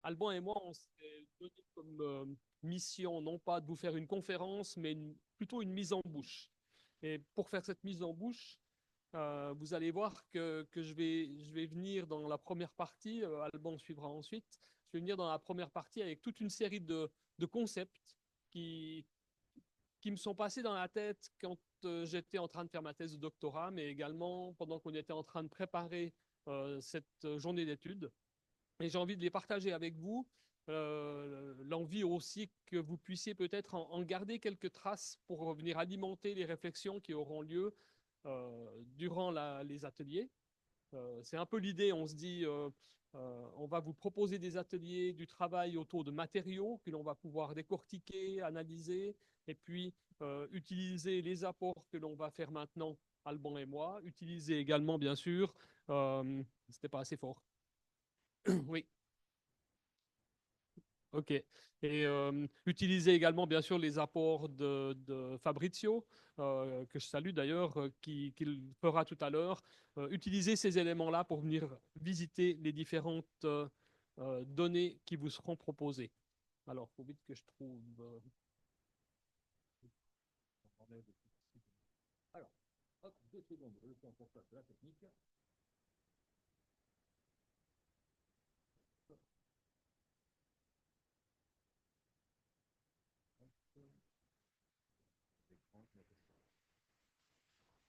Alban et moi, on s'est donné comme mission, non pas de vous faire une conférence, mais plutôt une mise en bouche. Et pour faire cette mise en bouche, vous allez voir que je vais venir dans la première partie, Alban suivra ensuite, je vais venir dans la première partie avec toute une série de concepts qui, qui me sont passés dans la tête quand j'étais en train de faire ma thèse de doctorat, mais également pendant qu'on était en train de préparer cette journée d'études. Et j'ai envie de les partager avec vous. L'envie aussi que vous puissiez peut-être en garder quelques traces pour venir alimenter les réflexions qui auront lieu durant les ateliers. C'est un peu l'idée, on se dit, on va vous proposer des ateliers, du travail autour de matériaux que l'on va pouvoir décortiquer, analyser, et puis utiliser les apports que l'on va faire maintenant, Alban et moi, utiliser également, bien sûr, c'était pas assez fort. Oui, ok. Et utiliser également, bien sûr, les apports de Fabrizio, que je salue d'ailleurs, qu'il fera tout à l'heure. Utiliser ces éléments-là pour venir visiter les différentes données qui vous seront proposées. Alors, il faut vite que je trouve. Alors, hop, 2 secondes, le temps pour faire de la technique.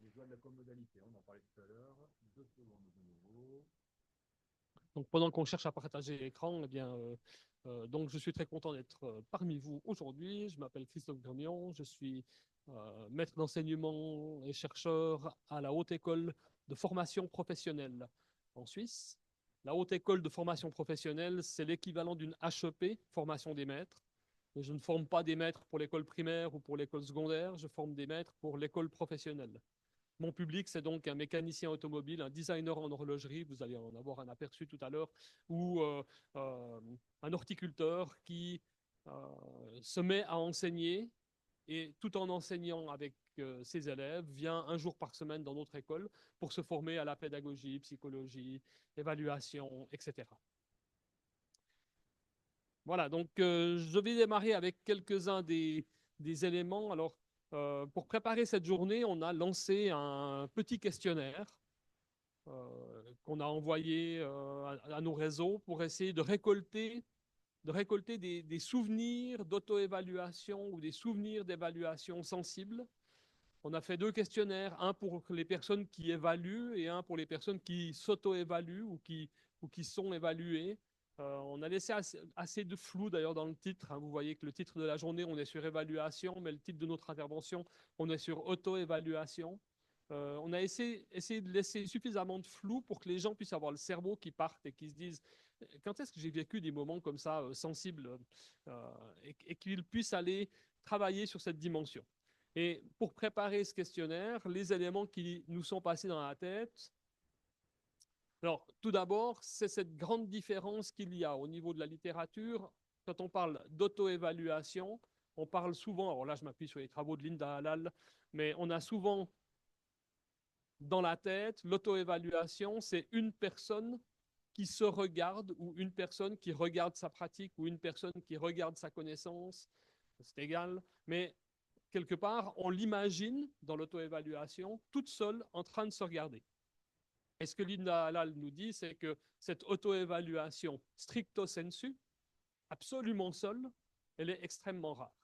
Les joies de la commodalité, on en parlait tout à l'heure. 2 secondes de nouveau. Donc pendant qu'on cherche à partager l'écran, eh bien, donc je suis très content d'être parmi vous aujourd'hui. Je m'appelle Christophe Grignon, je suis maître d'enseignement et chercheur à la Haute École de formation professionnelle en Suisse. La Haute École de formation professionnelle, c'est l'équivalent d'une HEP, formation des maîtres. Et je ne forme pas des maîtres pour l'école primaire ou pour l'école secondaire, je forme des maîtres pour l'école professionnelle. Mon public, c'est donc un mécanicien automobile, un designer en horlogerie, vous allez en avoir un aperçu tout à l'heure, ou euh, un horticulteur qui euh, se met à enseigner et tout en enseignant avec ses élèves, vient un jour par semaine dans notre école pour se former à la pédagogie, psychologie, évaluation, etc. Voilà, donc je vais démarrer avec quelques-uns des éléments. Alors, pour préparer cette journée, on a lancé un petit questionnaire qu'on a envoyé à nos réseaux pour essayer de récolter des souvenirs d'auto-évaluation ou des souvenirs d'évaluation sensibles. On a fait 2 questionnaires, un pour les personnes qui évaluent et un pour les personnes qui s'auto-évaluent ou qui sont évaluées. On a laissé assez de flou d'ailleurs dans le titre, hein. Vous voyez que le titre de la journée, on est sur évaluation, mais le titre de notre intervention, on est sur auto-évaluation. On a essayé de laisser suffisamment de flou pour que les gens puissent avoir le cerveau qui parte et qui se disent quand est-ce que j'ai vécu des moments comme ça sensibles et qu'ils puissent aller travailler sur cette dimension. Et pour préparer ce questionnaire, les éléments qui nous sont passés dans la tête, alors tout d'abord, c'est cette grande différence qu'il y a au niveau de la littérature. Quand on parle d'auto-évaluation, on parle souvent, alors là je m'appuie sur les travaux de Linda Halal, mais on a souvent dans la tête, l'auto-évaluation, c'est une personne qui se regarde ou une personne qui regarde sa pratique ou une personne qui regarde sa connaissance, c'est égal, mais quelque part, on l'imagine dans l'auto-évaluation toute seule en train de se regarder. Et ce que Linda Halal nous dit, c'est que cette auto-évaluation stricto sensu, absolument seule, elle est extrêmement rare.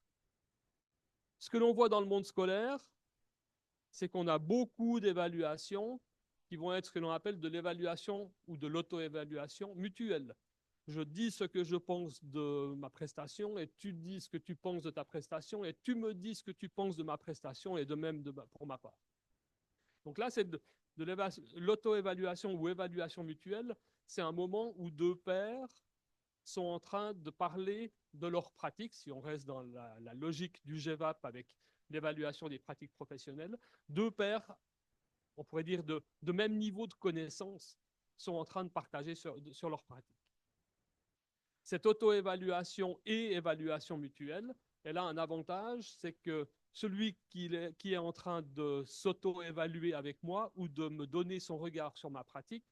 Ce que l'on voit dans le monde scolaire, c'est qu'on a beaucoup d'évaluations qui vont être ce que l'on appelle de l'évaluation ou de l'auto-évaluation mutuelle. Je dis ce que je pense de ma prestation et tu dis ce que tu penses de ta prestation et tu me dis ce que tu penses de ma prestation et de même pour ma part. Donc là, c'est de l'auto-évaluation ou évaluation mutuelle. C'est un moment où 2 pairs sont en train de parler de leur pratique, si on reste dans la logique du GEVAP avec l'évaluation des pratiques professionnelles. 2 pairs, on pourrait dire de même niveau de connaissance, sont en train de partager sur leur pratique. Cette auto-évaluation et évaluation mutuelle, elle a un avantage, c'est que celui qui est en train de s'auto-évaluer avec moi ou de me donner son regard sur ma pratique,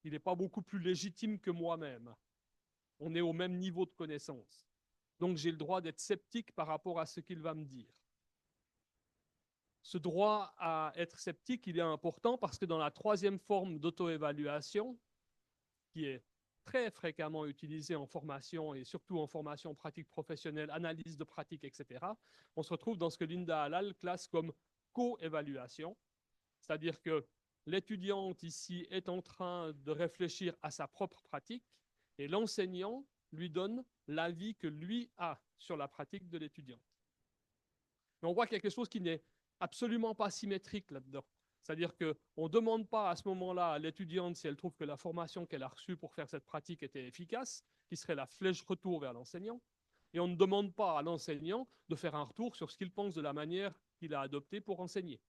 il n'est pas beaucoup plus légitime que moi-même. On est au même niveau de connaissance. Donc j'ai le droit d'être sceptique par rapport à ce qu'il va me dire. Ce droit à être sceptique, il est important parce que dans la troisième forme d'auto-évaluation, qui est très fréquemment utilisée en formation et surtout en formation pratique professionnelle, analyse de pratique, etc., on se retrouve dans ce que Linda Halal classe comme co-évaluation, c'est-à-dire que l'étudiante ici est en train de réfléchir à sa propre pratique et l'enseignant lui donne l'avis que lui a sur la pratique de l'étudiant. Mais on voit quelque chose qui n'est absolument pas symétrique là-dedans. C'est-à-dire qu'on ne demande pas à ce moment-là à l'étudiante si elle trouve que la formation qu'elle a reçue pour faire cette pratique était efficace, qui serait la flèche retour vers l'enseignant. Et on ne demande pas à l'enseignant de faire un retour sur ce qu'il pense de la manière qu'il a adoptée pour enseigner.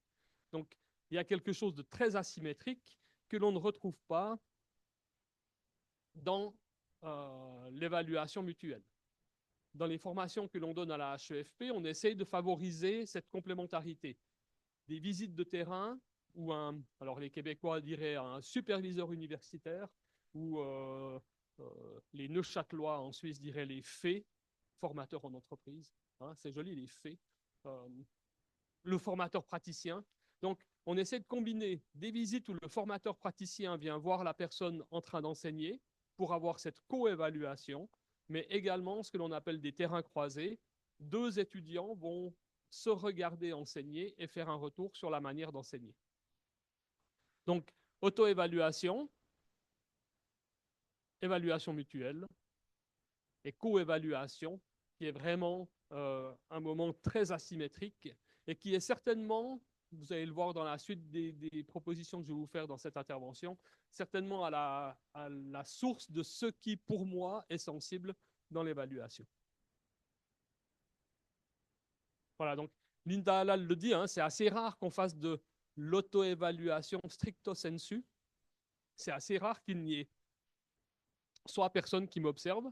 Donc, il y a quelque chose de très asymétrique que l'on ne retrouve pas dans l'évaluation mutuelle. Dans les formations que l'on donne à la HEFP, on essaye de favoriser cette complémentarité. Des visites de terrain ou alors les Québécois diraient un superviseur universitaire ou les Neuchâtelois en Suisse diraient les FEE, formateurs en entreprise. Hein, c'est joli, les FEE. Euh, le formateur praticien. Donc, on essaie de combiner des visites où le formateur praticien vient voir la personne en train d'enseigner pour avoir cette co-évaluation, mais également ce que l'on appelle des terrains croisés. Deux étudiants vont se regarder enseigner et faire un retour sur la manière d'enseigner. Donc, auto-évaluation, évaluation mutuelle et co-évaluation, qui est vraiment un moment très asymétrique et qui est certainement, vous allez le voir dans la suite des propositions que je vais vous faire dans cette intervention, certainement à la source de ce qui, pour moi, est sensible dans l'évaluation. Voilà, donc Linda Halal le dit, hein, c'est assez rare qu'on fasse de l'auto-évaluation stricto sensu. C'est assez rare qu'il n'y ait soit personne qui m'observe,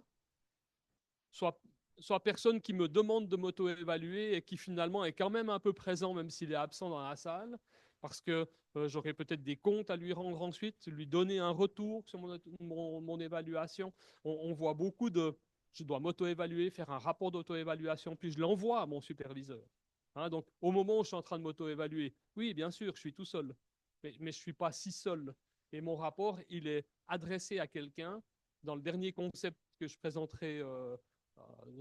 soit personne qui me demande de m'auto-évaluer et qui finalement est quand même un peu présent, même s'il est absent dans la salle, parce que j'aurai peut-être des comptes à lui rendre ensuite, lui donner un retour sur mon évaluation. On voit beaucoup de je dois m'auto-évaluer, faire un rapport d'auto-évaluation, puis je l'envoie à mon superviseur. Hein, donc, au moment où je suis en train de m'auto-évaluer, oui, bien sûr, je suis tout seul, mais je ne suis pas si seul. Et mon rapport, il est adressé à quelqu'un. Dans le dernier concept que je présenterai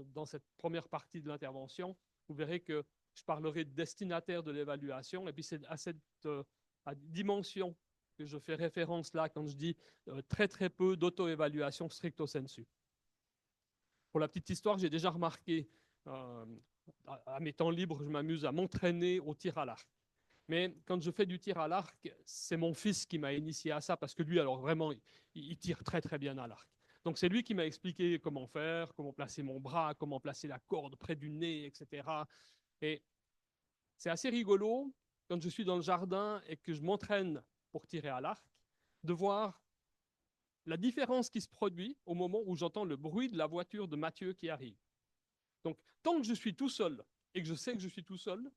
dans cette première partie de l'intervention, vous verrez que je parlerai de destinataire de l'évaluation, et puis c'est à cette dimension que je fais référence là quand je dis très très peu d'auto-évaluation stricto sensu. Pour la petite histoire, j'ai déjà remarqué, à mes temps libres, je m'amuse à m'entraîner au tir à l'arc. Mais quand je fais du tir à l'arc, c'est mon fils qui m'a initié à ça parce que lui, alors vraiment, il tire très très bien à l'arc. Donc c'est lui qui m'a expliqué comment faire, comment placer mon bras, comment placer la corde près du nez, etc. Et c'est assez rigolo quand je suis dans le jardin et que je m'entraîne pour tirer à l'arc, de voir la différence qui se produit au moment où j'entends le bruit de la voiture de Mathieu qui arrive. Donc tant que je suis tout seul et que je sais que je suis tout seul,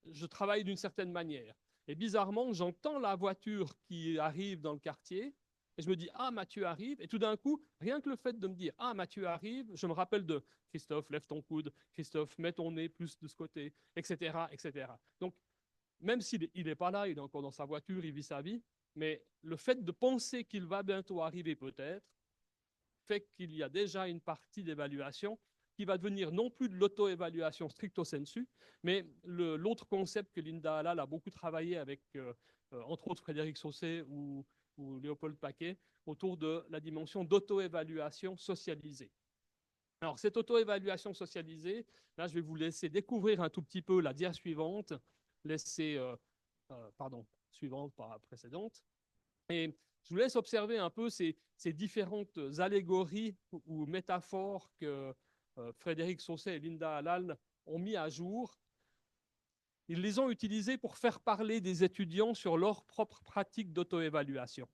je travaille d'une certaine manière. Et bizarrement, j'entends la voiture qui arrive dans le quartier et je me dis, ah, Mathieu arrive. Et tout d'un coup, rien que le fait de me dire, ah, Mathieu arrive, je me rappelle de Christophe, lève ton coude, Christophe, mets ton nez plus de ce côté, etc., etc. Donc, même s'il n'est pas là, il est encore dans sa voiture, il vit sa vie, mais le fait de penser qu'il va bientôt arriver peut-être, fait qu'il y a déjà une partie d'évaluation qui va devenir non plus de l'auto-évaluation stricto sensu, mais l'autre concept que Linda Halal a beaucoup travaillé avec, entre autres, Frédéric Sausset ou Léopold Paquet, autour de la dimension d'auto-évaluation socialisée. Alors, cette auto-évaluation socialisée, là, je vais vous laisser découvrir un tout petit peu la dia suivante, pardon, suivante, pas précédente. Et je vous laisse observer un peu ces différentes allégories ou métaphores que Frédéric Sausset et Linda Halal ont mis à jour. Ils les ont utilisées pour faire parler des étudiants sur leur propre pratique d'auto-évaluation.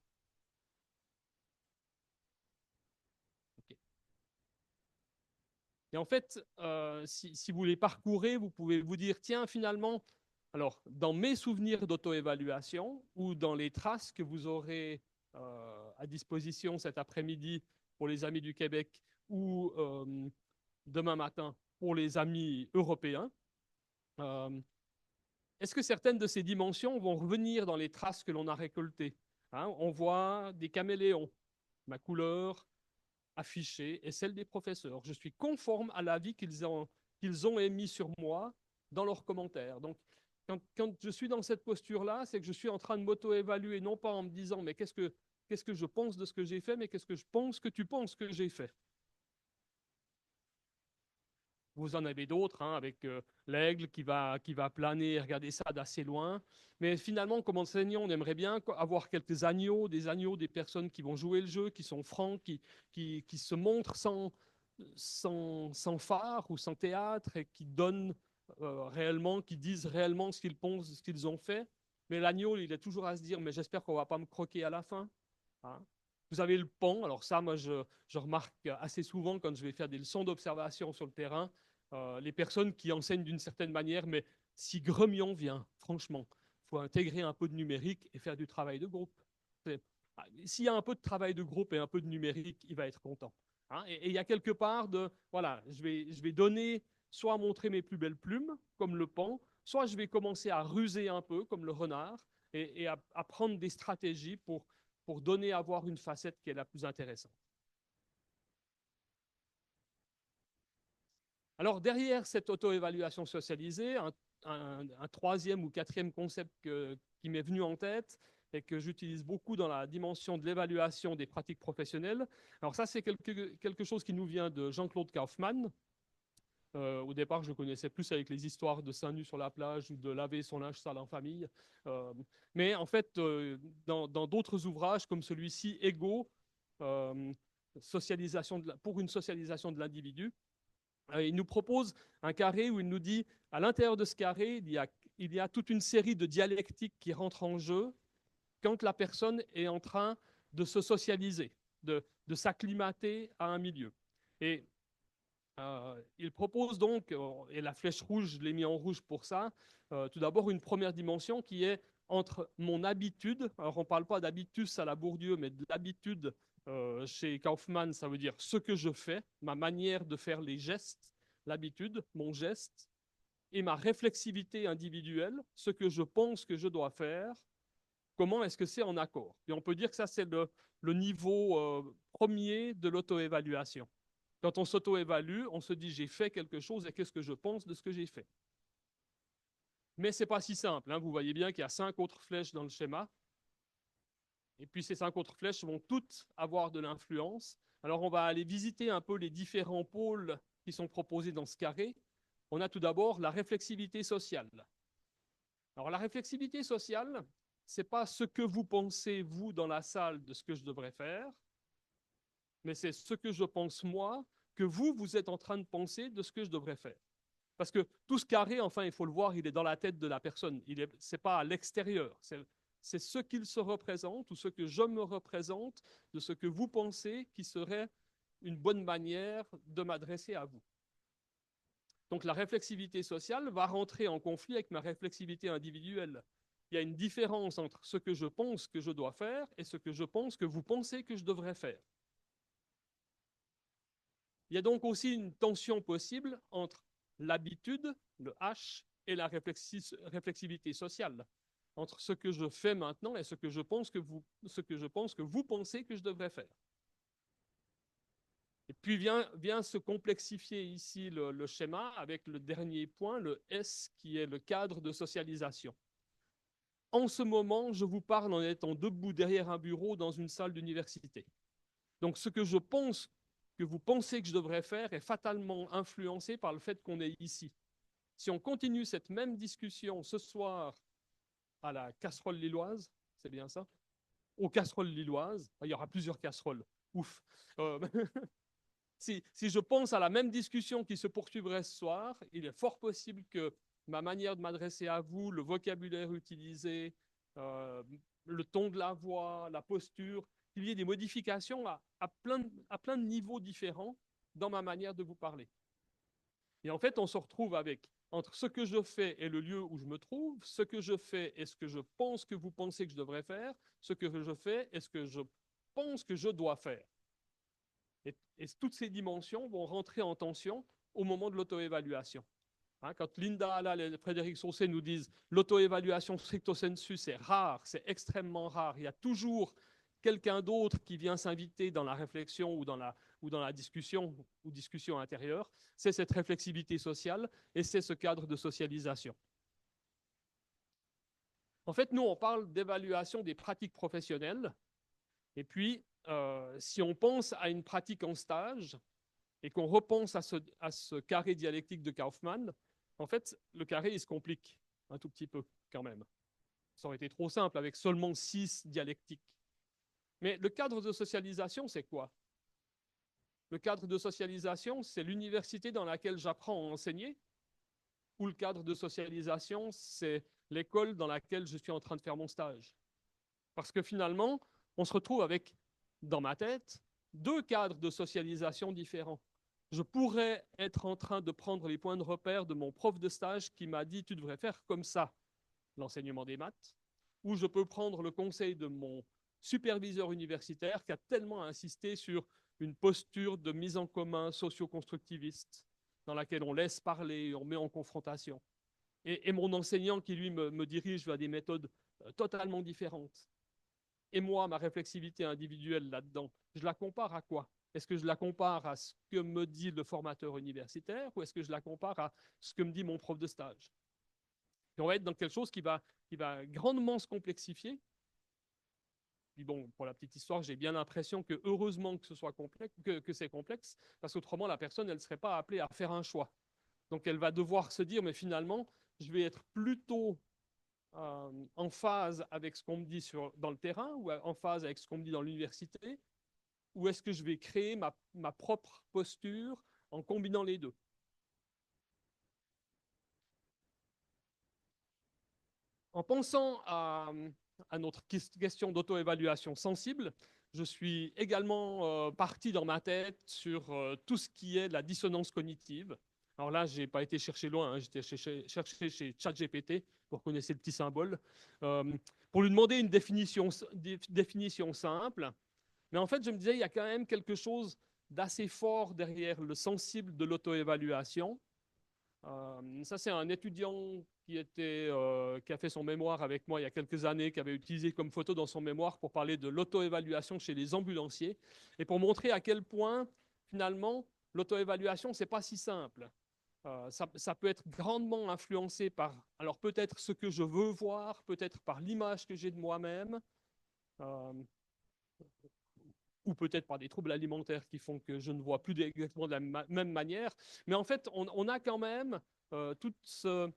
Okay. Et en fait, si vous les parcourez, vous pouvez vous dire, tiens, finalement, alors, dans mes souvenirs d'auto-évaluation ou dans les traces que vous aurez à disposition cet après-midi pour les amis du Québec ou demain matin pour les amis européens. Euh, Est-ce que certaines de ces dimensions vont revenir dans les traces que l'on a récoltées? Hein, on voit des caméléons, ma couleur affichée est celle des professeurs. Je suis conforme à l'avis qu'ils ont émis sur moi dans leurs commentaires. Donc, quand je suis dans cette posture-là, c'est que je suis en train de m'auto-évaluer, non pas en me disant, mais qu'est-ce que je pense de ce que j'ai fait, mais qu'est-ce que je pense que tu penses que j'ai fait. Vous en avez d'autres, hein, avec l'aigle qui va planer et regarder ça d'assez loin. Mais finalement, comme enseignant, on aimerait bien avoir quelques agneaux, des personnes qui vont jouer le jeu, qui sont francs, qui se montrent sans phare ou sans théâtre et qui donnent réellement, qui disent réellement ce qu'ils pensent, ce qu'ils ont fait. Mais l'agneau, il est toujours à se dire, mais j'espère qu'on ne va pas me croquer à la fin. Hein. Vous avez le pan. Alors ça, moi, je remarque assez souvent quand je vais faire des leçons d'observation sur le terrain, les personnes qui enseignent d'une certaine manière, mais si Gremion vient, franchement, il faut intégrer un peu de numérique et faire du travail de groupe. S'il y a un peu de travail de groupe et un peu de numérique, il va être content. Hein. Et il y a quelque part de, voilà, je vais donner, soit montrer mes plus belles plumes, comme le pan, soit je vais commencer à ruser un peu, comme le renard, et à prendre des stratégies pour donner à voir une facette qui est la plus intéressante. Alors, derrière cette auto-évaluation socialisée, un troisième ou quatrième concept qui m'est venu en tête et que j'utilise beaucoup dans la dimension de l'évaluation des pratiques professionnelles. Alors ça, c'est quelque chose qui nous vient de Jean-Claude Kaufmann. Au départ, je le connaissais plus avec les histoires de seins nus sur la plage ou de laver son linge sale en famille. Euh, mais en fait, dans d'autres ouvrages comme celui-ci, Ego, euh, pour une socialisation de l'individu, il nous propose un carré où il nous dit, à l'intérieur de ce carré, il y a toute une série de dialectiques qui rentrent en jeu quand la personne est en train de se socialiser, de s'acclimater à un milieu. Et il propose donc, et la flèche rouge, je l'ai mis en rouge pour ça, tout d'abord une première dimension qui est entre mon habitude, alors on ne parle pas d'habitus à la Bourdieu, mais de l'habitude chez Kaufmann, ça veut dire ce que je fais, ma manière de faire les gestes, l'habitude, mon geste, et ma réflexivité individuelle, ce que je pense que je dois faire, comment est-ce que c'est en accord. Et on peut dire que ça, c'est le niveau premier de l'auto-évaluation. Quand on s'auto-évalue, on se dit j'ai fait quelque chose et qu'est-ce que je pense de ce que j'ai fait. Mais ce n'est pas si simple. Hein. Vous voyez bien qu'il y a 5 autres flèches dans le schéma. Et puis ces 5 autres flèches vont toutes avoir de l'influence. Alors on va aller visiter un peu les différents pôles qui sont proposés dans ce carré. On a tout d'abord la réflexivité sociale. Alors la réflexivité sociale, ce n'est pas ce que vous pensez, vous, dans la salle, de ce que je devrais faire, mais c'est ce que je pense, moi, que vous êtes en train de penser de ce que je devrais faire. Parce que tout ce carré, enfin, il faut le voir, il est dans la tête de la personne. Ce n'est pas à l'extérieur. C'est ce qu'il se représente ou ce que je me représente de ce que vous pensez qui serait une bonne manière de m'adresser à vous. Donc la réflexivité sociale va rentrer en conflit avec ma réflexivité individuelle. Il y a une différence entre ce que je pense que je dois faire et ce que je pense que vous pensez que je devrais faire. Il y a donc aussi une tension possible entre l'habitude, le H, et la réflexivité sociale, entre ce que je fais maintenant et ce que je pense que vous pensez que je devrais faire. Et puis vient se complexifier ici le schéma avec le dernier point, le S, qui est le cadre de socialisation. En ce moment, je vous parle en étant debout derrière un bureau dans une salle d'université. Donc ce que je pense que vous pensez que je devrais faire est fatalement influencé par le fait qu'on est ici. Si on continue cette même discussion ce soir à la casserole lilloise, c'est bien ça? Aux casseroles lilloises, il y aura plusieurs casseroles. Ouf. Euh, si je pense à la même discussion qui se poursuivrait ce soir, il est fort possible que ma manière de m'adresser à vous, le vocabulaire utilisé, euh, le ton de la voix, la posture, qu'il y ait des modifications à plein de niveaux différents dans ma manière de vous parler. Et en fait, on se retrouve avec, entre ce que je fais et le lieu où je me trouve, ce que je fais et ce que je pense que vous pensez que je devrais faire, ce que je fais et ce que je pense que je dois faire. Et toutes ces dimensions vont rentrer en tension au moment de l'auto-évaluation. Hein, quand Linda Hallal et Frédéric Saucé nous disent l'auto-évaluation stricto sensu, c'est rare, c'est extrêmement rare. Il y a toujours quelqu'un d'autre qui vient s'inviter dans la réflexion ou dans la discussion ou discussion intérieure. C'est cette réflexivité sociale et c'est ce cadre de socialisation. En fait, nous, on parle d'évaluation des pratiques professionnelles. Et puis, si on pense à une pratique en stage et qu'on repense à ce carré dialectique de Kaufmann, en fait, le carré, il se complique un tout petit peu quand même. Ça aurait été trop simple avec seulement 6 dialectiques. Mais le cadre de socialisation, c'est quoi? Le cadre de socialisation, c'est l'université dans laquelle j'apprends à enseigner, ou le cadre de socialisation, c'est l'école dans laquelle je suis en train de faire mon stage. Parce que finalement, on se retrouve avec, dans ma tête, 2 cadres de socialisation différents. Je pourrais être en train de prendre les points de repère de mon prof de stage qui m'a dit tu devrais faire comme ça l'enseignement des maths, ou je peux prendre le conseil de mon superviseur universitaire qui a tellement insisté sur une posture de mise en commun socio-constructiviste dans laquelle on laisse parler, on met en confrontation. Et mon enseignant qui, lui, me dirige vers des méthodes totalement différentes. Et moi, ma réflexivité individuelle là-dedans, je la compare à quoi? Est-ce que je la compare à ce que me dit le formateur universitaire ou est-ce que je la compare à ce que me dit mon prof de stage? Et on va être dans quelque chose qui va grandement se complexifier. Puis bon, pour la petite histoire, j'ai bien l'impression que heureusement que ce soit complexe, que c'est complexe, parce qu'autrement la personne, elle ne serait pas appelée à faire un choix. Donc elle va devoir se dire, mais finalement, je vais être plutôt en phase avec ce qu'on me dit dans le terrain ou en phase avec ce qu'on me dit dans l'université, ou est-ce que je vais créer ma propre posture en combinant les deux? En pensant à notre question d'auto-évaluation sensible, je suis également parti dans ma tête sur tout ce qui est la dissonance cognitive. Alors là, je n'ai pas été chercher loin, hein, j'étais chercher chez ChatGPT, pour connaître le petit symbole, euh, pour lui demander une définition simple. Mais en fait, je me disais, il y a quand même quelque chose d'assez fort derrière le sensible de l'auto-évaluation. Ça, c'est un étudiant qui a fait son mémoire avec moi il y a quelques années, qui avait utilisé comme photo dans son mémoire pour parler de l'auto-évaluation chez les ambulanciers et pour montrer à quel point, finalement, l'auto-évaluation, c'est pas si simple. Ça peut être grandement influencé par, alors peut-être ce que je veux voir, peut-être par l'image que j'ai de moi-même, euh, ou peut-être par des troubles alimentaires qui font que je ne vois plus exactement de la même manière. Mais en fait, on a quand même tout ce...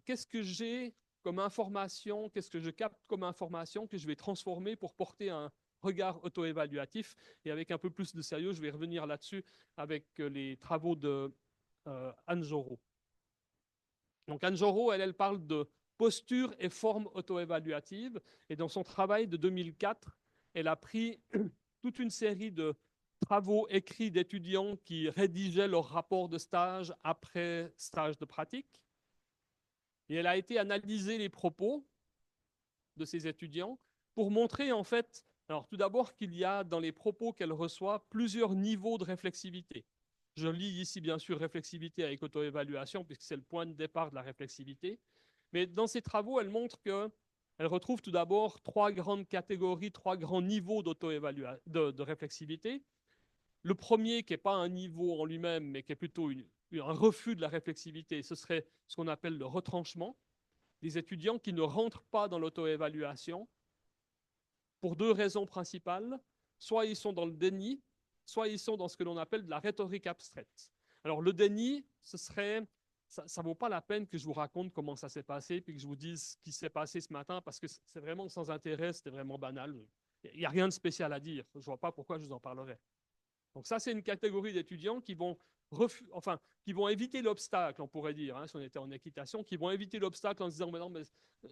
qu'est-ce que j'ai comme information, qu'est-ce que je capte comme information que je vais transformer pour porter un regard auto-évaluatif. Et avec un peu plus de sérieux, je vais revenir là-dessus avec les travaux de Anne Jorot. Donc Anne Jorot, elle parle de posture et forme auto-évaluative. Et dans son travail de 2004, elle a pris toute une série de travaux écrits d'étudiants qui rédigeaient leur rapport de stage après stage de pratique. Et elle a été analyser les propos de ces étudiants pour montrer en fait, alors tout d'abord qu'il y a dans les propos qu'elle reçoit plusieurs niveaux de réflexivité. Je lis ici bien sûr réflexivité avec auto-évaluation puisque c'est le point de départ de la réflexivité. Mais dans ces travaux, elle montre qu'elle retrouve tout d'abord 3 grandes catégories, 3 grands niveaux de réflexivité. Le premier, qui n'est pas un niveau en lui-même, mais qui est plutôt un refus de la réflexivité, ce serait ce qu'on appelle le retranchement. Des étudiants qui ne rentrent pas dans l'auto-évaluation pour 2 raisons principales. Soit ils sont dans le déni, soit ils sont dans ce que l'on appelle de la rhétorique abstraite. Alors le déni, ça ne vaut pas la peine que je vous raconte comment ça s'est passé, puis que je vous dise ce qui s'est passé ce matin, parce que c'est vraiment sans intérêt, c'était vraiment banal. Il n'y a rien de spécial à dire. Je ne vois pas pourquoi je vous en parlerai. Donc ça, c'est une catégorie d'étudiants qui vont qui vont éviter l'obstacle, on pourrait dire, hein, si on était en équitation, qui vont éviter l'obstacle en se disant, mais non, mais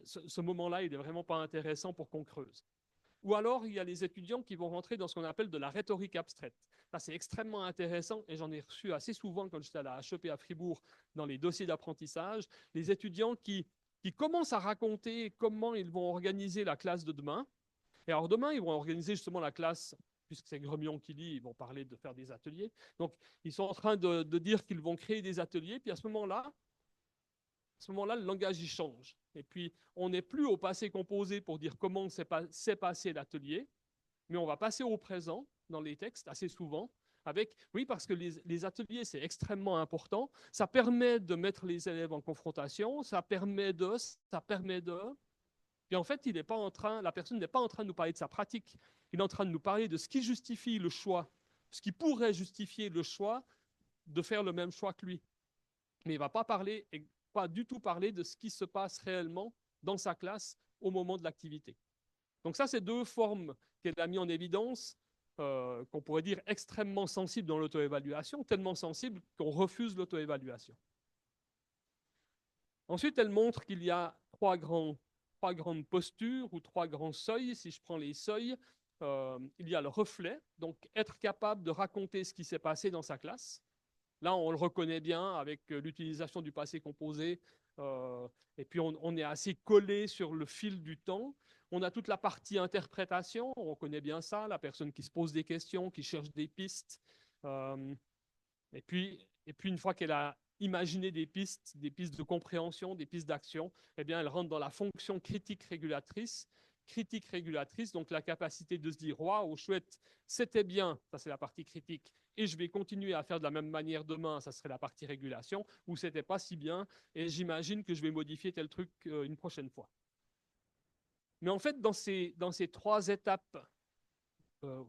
ce moment-là, il n'est vraiment pas intéressant pour qu'on creuse. Ou alors, il y a les étudiants qui vont rentrer dans ce qu'on appelle de la rhétorique abstraite. Ça, c'est extrêmement intéressant et j'en ai reçu assez souvent quand j'étais à la HEP à Fribourg dans les dossiers d'apprentissage, les étudiants qui commencent à raconter comment ils vont organiser la classe de demain. Et alors demain, ils vont organiser justement la classe puisque c'est Gremion qui lit, ils vont parler de faire des ateliers. Donc, ils sont en train de dire qu'ils vont créer des ateliers, puis à ce moment-là, le langage il change. Et puis, on n'est plus au passé composé pour dire comment s'est passé l'atelier, mais on va passer au présent dans les textes assez souvent. Oui, parce que les ateliers, c'est extrêmement important. Ça permet de mettre les élèves en confrontation, ça permet de. Puis en fait, la personne n'est pas en train de nous parler de sa pratique. Il est en train de nous parler de ce qui justifie le choix, ce qui pourrait justifier le choix de faire le même choix que lui. Mais il ne va pas du tout parler de ce qui se passe réellement dans sa classe au moment de l'activité. Donc ça, c'est deux formes qu'elle a mis en évidence, qu'on pourrait dire extrêmement sensibles dans l'auto-évaluation, tellement sensibles qu'on refuse l'auto-évaluation. Ensuite, elle montre qu'il y a trois grandes postures ou trois grands seuils. Si je prends les seuils, il y a le reflet, donc être capable de raconter ce qui s'est passé dans sa classe. Là, on le reconnaît bien avec l'utilisation du passé composé. Et puis, on est assez collé sur le fil du temps. On a toute la partie interprétation. On connaît bien ça, la personne qui se pose des questions, qui cherche des pistes. Et puis, une fois qu'elle a imaginé des pistes de compréhension, des pistes d'action, eh bien, elle rentre dans la fonction critique régulatrice. Critique régulatrice, donc la capacité de se dire, waouh, chouette, c'était bien, ça c'est la partie critique, et je vais continuer à faire de la même manière demain, ça serait la partie régulation, ou c'était pas si bien, et j'imagine que je vais modifier tel truc une prochaine fois. Mais en fait, dans ces trois étapes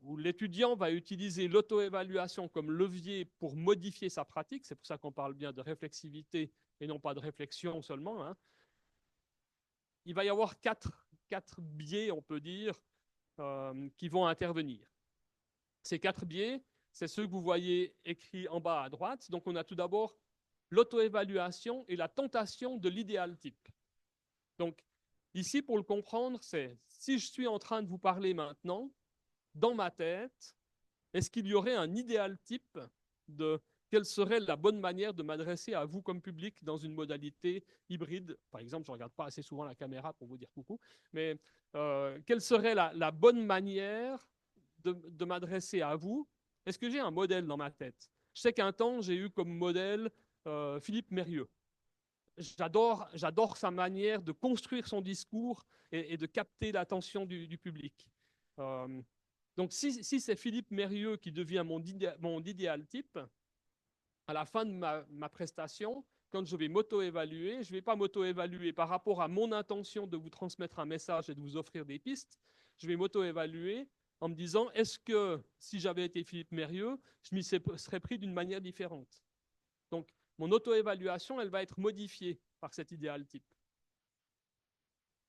où l'étudiant va utiliser l'auto-évaluation comme levier pour modifier sa pratique, c'est pour ça qu'on parle bien de réflexivité et non pas de réflexion seulement, hein, il va y avoir quatre biais, on peut dire, qui vont intervenir. Ces quatre biais, c'est ceux que vous voyez écrits en bas à droite. Donc, on a tout d'abord l'auto-évaluation et la tentation de l'idéal type. Donc, ici, pour le comprendre, c'est si je suis en train de vous parler maintenant, dans ma tête, est-ce qu'il y aurait un idéal type de quelle serait la bonne manière de m'adresser à vous comme public dans une modalité hybride? Par exemple, je ne regarde pas assez souvent la caméra pour vous dire coucou, mais quelle serait la bonne manière de m'adresser à vous? Est-ce que j'ai un modèle dans ma tête? Je sais qu'un temps, j'ai eu comme modèle Philippe Mérieux. J'adore sa manière de construire son discours et de capter l'attention du public. Donc, si c'est Philippe Mérieux qui devient mon idéal type, à la fin de ma prestation, quand je vais m'auto-évaluer, je ne vais pas m'auto-évaluer par rapport à mon intention de vous transmettre un message et de vous offrir des pistes. Je vais m'auto-évaluer en me disant, est-ce que si j'avais été Philippe Mérieux, je m'y serais pris d'une manière différente? Donc, mon auto-évaluation, elle va être modifiée par cet idéal type.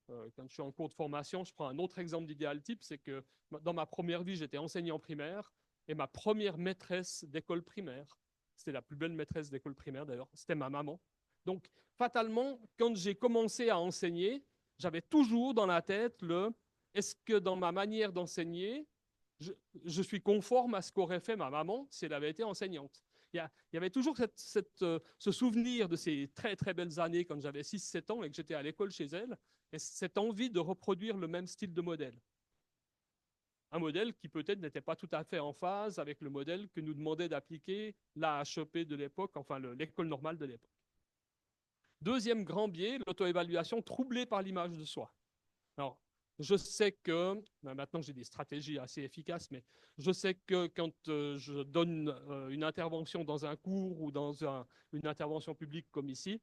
Quand je suis en cours de formation, je prends un autre exemple d'idéal type, c'est que dans ma première vie, j'étais enseignant primaire et ma première maîtresse d'école primaire, c'était la plus belle maîtresse d'école primaire d'ailleurs, c'était ma maman. Donc, fatalement, quand j'ai commencé à enseigner, j'avais toujours dans la tête est-ce que dans ma manière d'enseigner, je suis conforme à ce qu'aurait fait ma maman si elle avait été enseignante? Il y avait toujours ce souvenir de ces très très belles années quand j'avais 6-7 ans et que j'étais à l'école chez elle, et cette envie de reproduire le même style de modèle. Un modèle qui peut-être n'était pas tout à fait en phase avec le modèle que nous demandait d'appliquer la HEP de l'époque, enfin l'école normale de l'époque. Deuxième grand biais, l'auto-évaluation troublée par l'image de soi. Alors, je sais que, maintenant j'ai des stratégies assez efficaces, mais je sais que quand je donne une intervention dans un cours ou dans une intervention publique comme ici,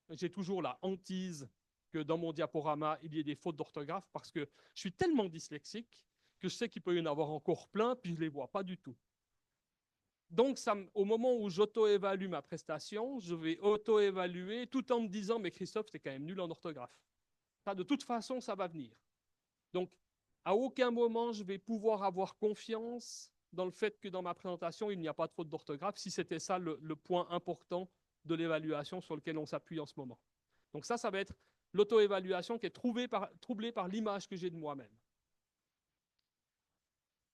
j'ai toujours la hantise que dans mon diaporama, il y ait des fautes d'orthographe parce que je suis tellement dyslexique que je sais qu'il peut y en avoir encore plein, puis je ne les vois pas du tout. Donc, au moment où j'auto-évalue ma prestation, je vais auto-évaluer tout en me disant, mais Christophe, c'est quand même nul en orthographe. Ça, de toute façon, ça va venir. Donc, à aucun moment, je vais pouvoir avoir confiance dans le fait que dans ma présentation, il n'y a pas de faute d'orthographe, si c'était ça le point important de l'évaluation sur lequel on s'appuie en ce moment. Donc ça va être l'auto-évaluation qui est troublée par l'image que j'ai de moi-même.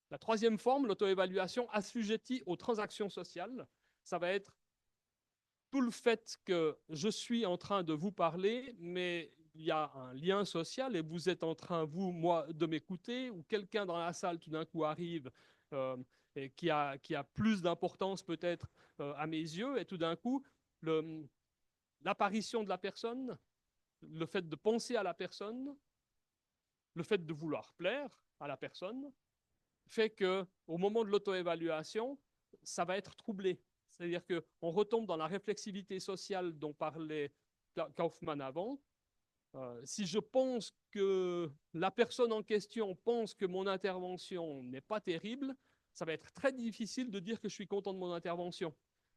La troisième forme, l'auto-évaluation assujettie aux transactions sociales, ça va être tout le fait que je suis en train de vous parler, mais il y a un lien social et vous êtes en train, vous, moi, de m'écouter, ou quelqu'un dans la salle tout d'un coup arrive euh, et qui a plus d'importance peut-être à mes yeux. Et tout d'un coup, l'apparition de la personne, le fait de penser à la personne, le fait de vouloir plaire à la personne, fait que au moment de l'auto-évaluation, ça va être troublé. C'est-à-dire qu'on retombe dans la réflexivité sociale dont parlait Kaufmann avant. Si je pense que la personne en question pense que mon intervention n'est pas terrible, ça va être très difficile de dire que je suis content de mon intervention.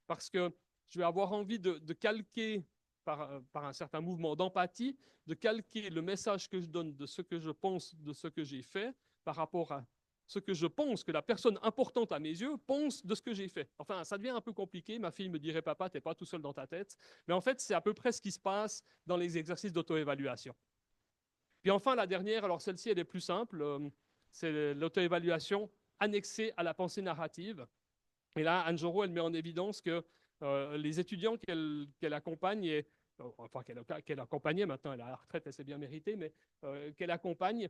Parce que je vais avoir envie de calquer, par un certain mouvement d'empathie, de calquer le message que je donne de ce que je pense, de ce que j'ai fait, par rapport à ce que je pense que la personne importante à mes yeux pense de ce que j'ai fait. Enfin, ça devient un peu compliqué. Ma fille me dirait, papa, t'es pas tout seul dans ta tête. Mais en fait, c'est à peu près ce qui se passe dans les exercices d'auto-évaluation. Puis enfin, la dernière, alors celle-ci, elle est plus simple. C'est l'auto-évaluation annexée à la pensée narrative. Et là, Anne Jorot, elle met en évidence que les étudiants qu'elle accompagne, enfin qu'elle accompagnait maintenant, elle est à la retraite, elle s'est bien méritée, mais qu'elle accompagne,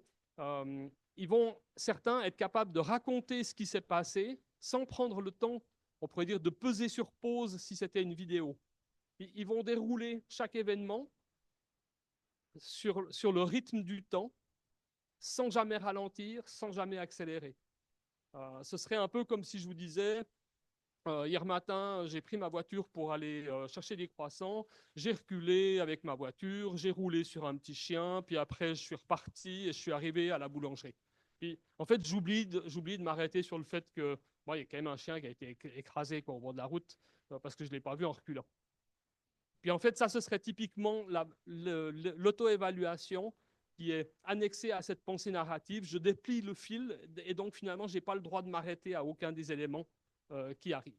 ils vont, certains, être capables de raconter ce qui s'est passé sans prendre le temps, on pourrait dire, de peser sur pause si c'était une vidéo. Ils vont dérouler chaque événement sur le rythme du temps, sans jamais ralentir, sans jamais accélérer. Ce serait un peu comme si je vous disais, hier matin, j'ai pris ma voiture pour aller chercher des croissants. J'ai reculé avec ma voiture, j'ai roulé sur un petit chien, puis après, je suis reparti et je suis arrivé à la boulangerie. Puis, en fait, j'oublie de m'arrêter sur le fait que, bon, il y a quand même un chien qui a été écrasé au bord de la route parce que je ne l'ai pas vu en reculant. Puis, en fait, ça, ce serait typiquement l'auto-évaluation qui est annexée à cette pensée narrative. Je déplie le fil et donc, finalement, je n'ai pas le droit de m'arrêter à aucun des éléments qui arrivent.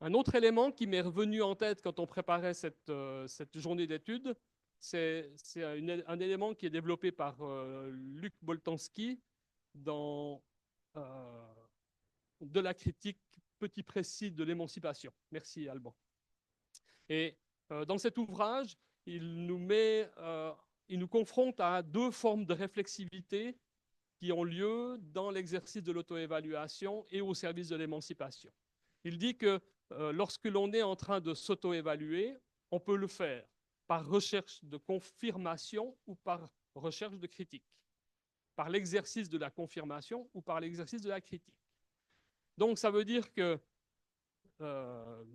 Un autre élément qui m'est revenu en tête quand on préparait cette journée d'études, c'est un élément qui est développé par Luc Boltanski dans De la critique petit précis de l'émancipation. Merci Alban. Et dans cet ouvrage, il nous confronte à deux formes de réflexivité qui ont lieu dans l'exercice de l'auto-évaluation et au service de l'émancipation. Il dit que lorsque l'on est en train de s'auto-évaluer, on peut le faire par recherche de confirmation ou par recherche de critique, par l'exercice de la confirmation ou par l'exercice de la critique. Donc ça veut dire que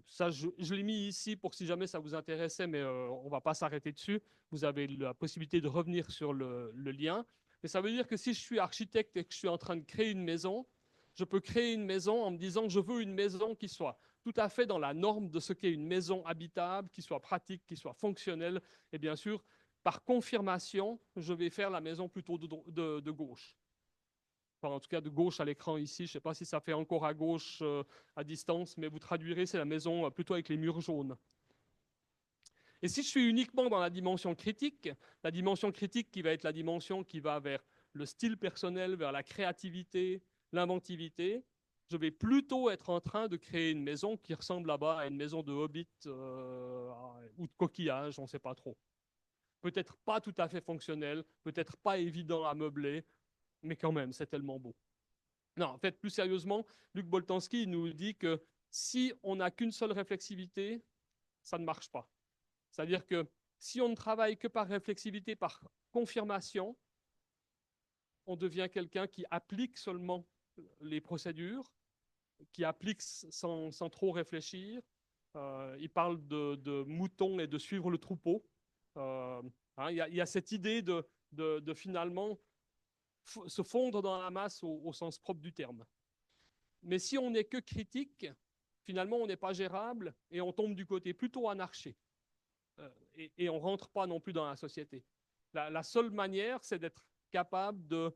ça, je l'ai mis ici pour si jamais ça vous intéressait, mais on ne va pas s'arrêter dessus. Vous avez la possibilité de revenir sur le lien. Mais ça veut dire que si je suis architecte et que je suis en train de créer une maison, je peux créer une maison en me disant je veux une maison qui soit tout à fait dans la norme de ce qu'est une maison habitable, qui soit pratique, qui soit fonctionnelle. Et bien sûr, par confirmation, je vais faire la maison plutôt de gauche. Enfin, en tout cas de gauche à l'écran ici. Je ne sais pas si ça fait encore à gauche à distance, mais vous traduirez, c'est la maison plutôt avec les murs jaunes. Et si je suis uniquement dans la dimension critique qui va être la dimension qui va vers le style personnel, vers la créativité, l'inventivité, je vais plutôt être en train de créer une maison qui ressemble là-bas à une maison de hobbit ou de coquillage, on ne sait pas trop. Peut-être pas tout à fait fonctionnel, peut-être pas évident à meubler, mais quand même, c'est tellement beau. Non, en fait, plus sérieusement, Luc Boltanski nous dit que si on n'a qu'une seule réflexivité, ça ne marche pas. C'est-à-dire que si on ne travaille que par réflexivité, par confirmation, on devient quelqu'un qui applique seulement les procédures, qui applique sans trop réfléchir. Il parle de moutons et de suivre le troupeau. Il y a cette idée de finalement se fondre dans la masse au sens propre du terme. Mais si on n'est que critique, finalement, on n'est pas gérable et on tombe du côté plutôt anarché. Et on ne rentre pas non plus dans la société. La seule manière, c'est d'être capable de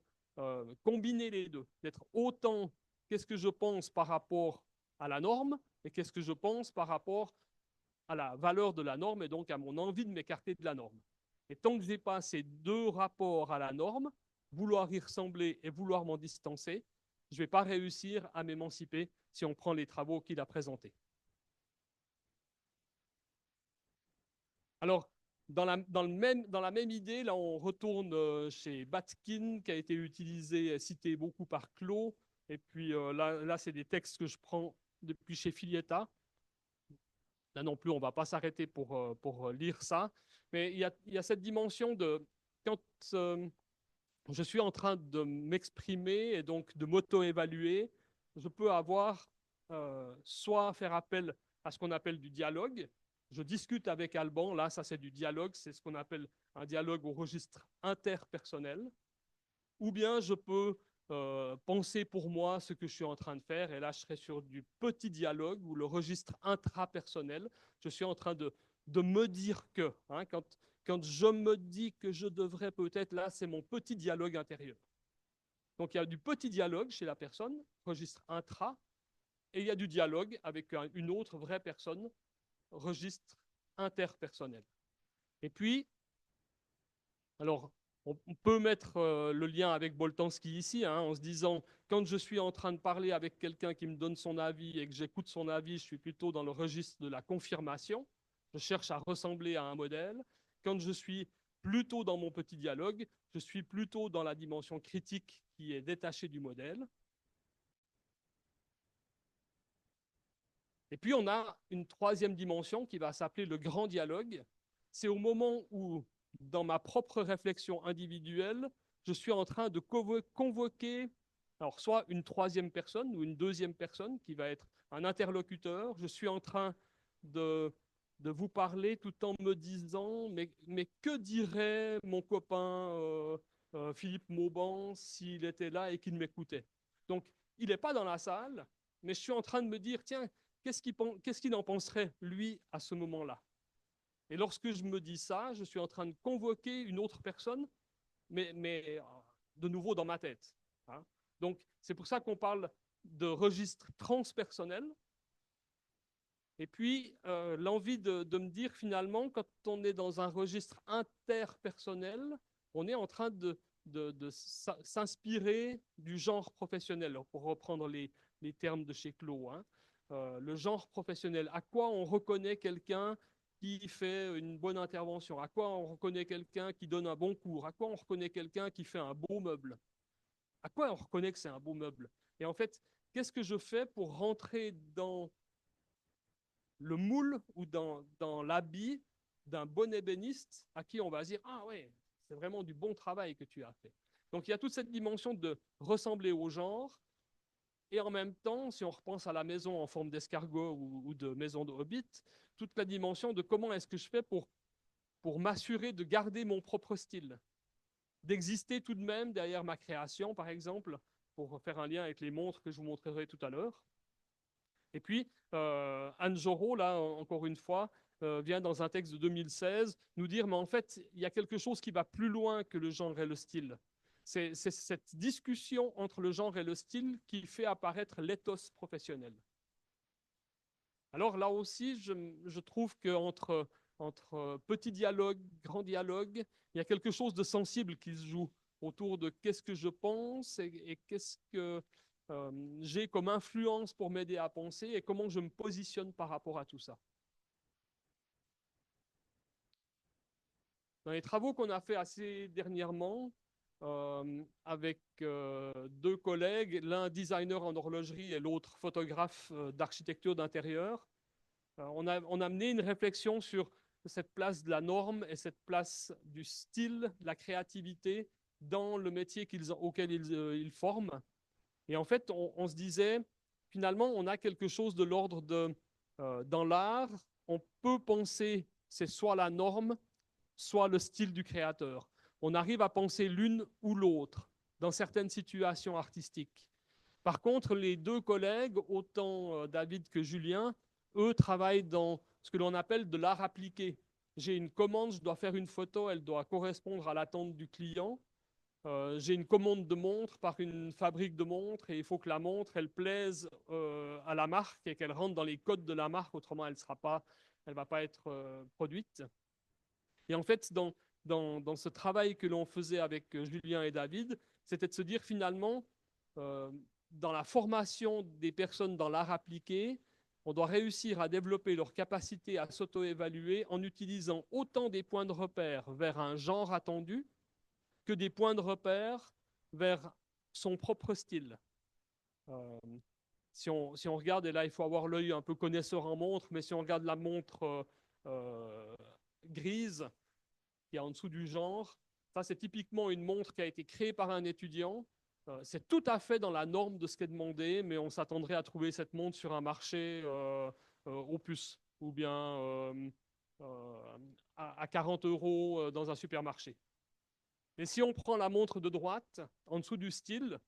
combiner les deux, d'être autant qu'est-ce que je pense par rapport à la norme et qu'est-ce que je pense par rapport à la valeur de la norme et donc à mon envie de m'écarter de la norme. Et tant que je n'ai pas ces deux rapports à la norme, vouloir y ressembler et vouloir m'en distancer, je ne vais pas réussir à m'émanciper si on prend les travaux qu'il a présentés. Alors, dans la même idée, là, on retourne chez Batkin, qui a été utilisé, cité beaucoup par Clos. Et puis là c'est des textes que je prends depuis chez Filietta. Là non plus, on ne va pas s'arrêter pour lire ça. Mais il y a cette dimension de quand je suis en train de m'exprimer et donc de m'auto-évaluer, je peux avoir soit faire appel à ce qu'on appelle du dialogue. Je discute avec Alban, là, ça c'est du dialogue, c'est ce qu'on appelle un dialogue au registre interpersonnel. Ou bien je peux penser pour moi ce que je suis en train de faire, et là je serai sur du petit dialogue ou le registre intrapersonnel. Je suis en train de me dire que, hein, quand je me dis que je devrais peut-être, là c'est mon petit dialogue intérieur. Donc il y a du petit dialogue chez la personne, registre intra, et il y a du dialogue avec une autre vraie personne, registre interpersonnel. Et puis, alors, on peut mettre le lien avec Boltanski ici, hein, en se disant, quand je suis en train de parler avec quelqu'un qui me donne son avis et que j'écoute son avis, je suis plutôt dans le registre de la confirmation. Je cherche à ressembler à un modèle. Quand je suis plutôt dans mon petit dialogue, je suis plutôt dans la dimension critique qui est détachée du modèle. Et puis, on a une troisième dimension qui va s'appeler le grand dialogue. C'est au moment où, dans ma propre réflexion individuelle, je suis en train de convoquer, alors soit une troisième personne ou une deuxième personne qui va être un interlocuteur. Je suis en train de, de vous parler tout en me disant, mais que dirait mon copain Philippe Mauban s'il était là et qu'il m'écoutait? Donc, il n'est pas dans la salle, mais je suis en train de me dire, tiens, qu'est-ce qu'il en penserait, lui, à ce moment-là? Et lorsque je me dis ça, je suis en train de convoquer une autre personne, mais de nouveau dans ma tête, hein. Donc, c'est pour ça qu'on parle de registre transpersonnel. Et puis, l'envie de me dire, finalement, quand on est dans un registre interpersonnel, on est en train de s'inspirer du genre professionnel, pour reprendre les termes de chez Clos, hein. Le genre professionnel, à quoi on reconnaît quelqu'un qui fait une bonne intervention, à quoi on reconnaît quelqu'un qui donne un bon cours, à quoi on reconnaît quelqu'un qui fait un beau meuble, à quoi on reconnaît que c'est un beau meuble. Et en fait, qu'est-ce que je fais pour rentrer dans le moule ou dans l'habit d'un bon ébéniste à qui on va dire, ah ouais, c'est vraiment du bon travail que tu as fait. Donc il y a toute cette dimension de ressembler au genre, et en même temps, si on repense à la maison en forme d'escargot ou de maison de hobbit, toute la dimension de comment est-ce que je fais pour m'assurer de garder mon propre style, d'exister tout de même derrière ma création, par exemple, pour faire un lien avec les montres que je vous montrerai tout à l'heure. Et puis, Anne Jorot, là, encore une fois, vient dans un texte de 2016 nous dire, mais en fait, il y a quelque chose qui va plus loin que le genre et le style. C'est cette discussion entre le genre et le style qui fait apparaître l'éthos professionnel. Alors là aussi, je trouve qu'entre petit dialogue, grand dialogue, il y a quelque chose de sensible qui se joue autour de qu'est-ce que je pense et qu'est-ce que j'ai comme influence pour m'aider à penser et comment je me positionne par rapport à tout ça. Dans les travaux qu'on a fait assez dernièrement avec deux collègues, l'un designer en horlogerie et l'autre photographe d'architecture d'intérieur, on a mené une réflexion sur cette place de la norme et cette place du style, de la créativité dans le métier auquel ils forment. Et en fait, on se disait, finalement, on a quelque chose de l'ordre de, dans l'art, on peut penser, c'est soit la norme, soit le style du créateur. On arrive à penser l'une ou l'autre dans certaines situations artistiques. Par contre, les deux collègues, autant David que Julien, eux travaillent dans ce que l'on appelle de l'art appliqué. J'ai une commande, je dois faire une photo, elle doit correspondre à l'attente du client. J'ai une commande de montre par une fabrique de montres et il faut que la montre, elle plaise à la marque et qu'elle rentre dans les codes de la marque, autrement elle ne va pas être produite. Et en fait, dans ce travail que l'on faisait avec Julien et David, c'était de se dire finalement, dans la formation des personnes dans l'art appliqué, On doit réussir à développer leur capacité à s'auto-évaluer en utilisant autant des points de repère vers un genre attendu que des points de repère vers son propre style. Euh, si on regarde, et là il faut avoir l'œil un peu connaisseur en montre, mais si on regarde la montre grise qui est en dessous du genre, ça c'est typiquement une montre qui a été créée par un étudiant. C'est tout à fait dans la norme de ce qui est demandé, mais on s'attendrait à trouver cette montre sur un marché aux puces ou bien euh, à 40 € dans un supermarché. Mais si on prend la montre de droite, en dessous du style,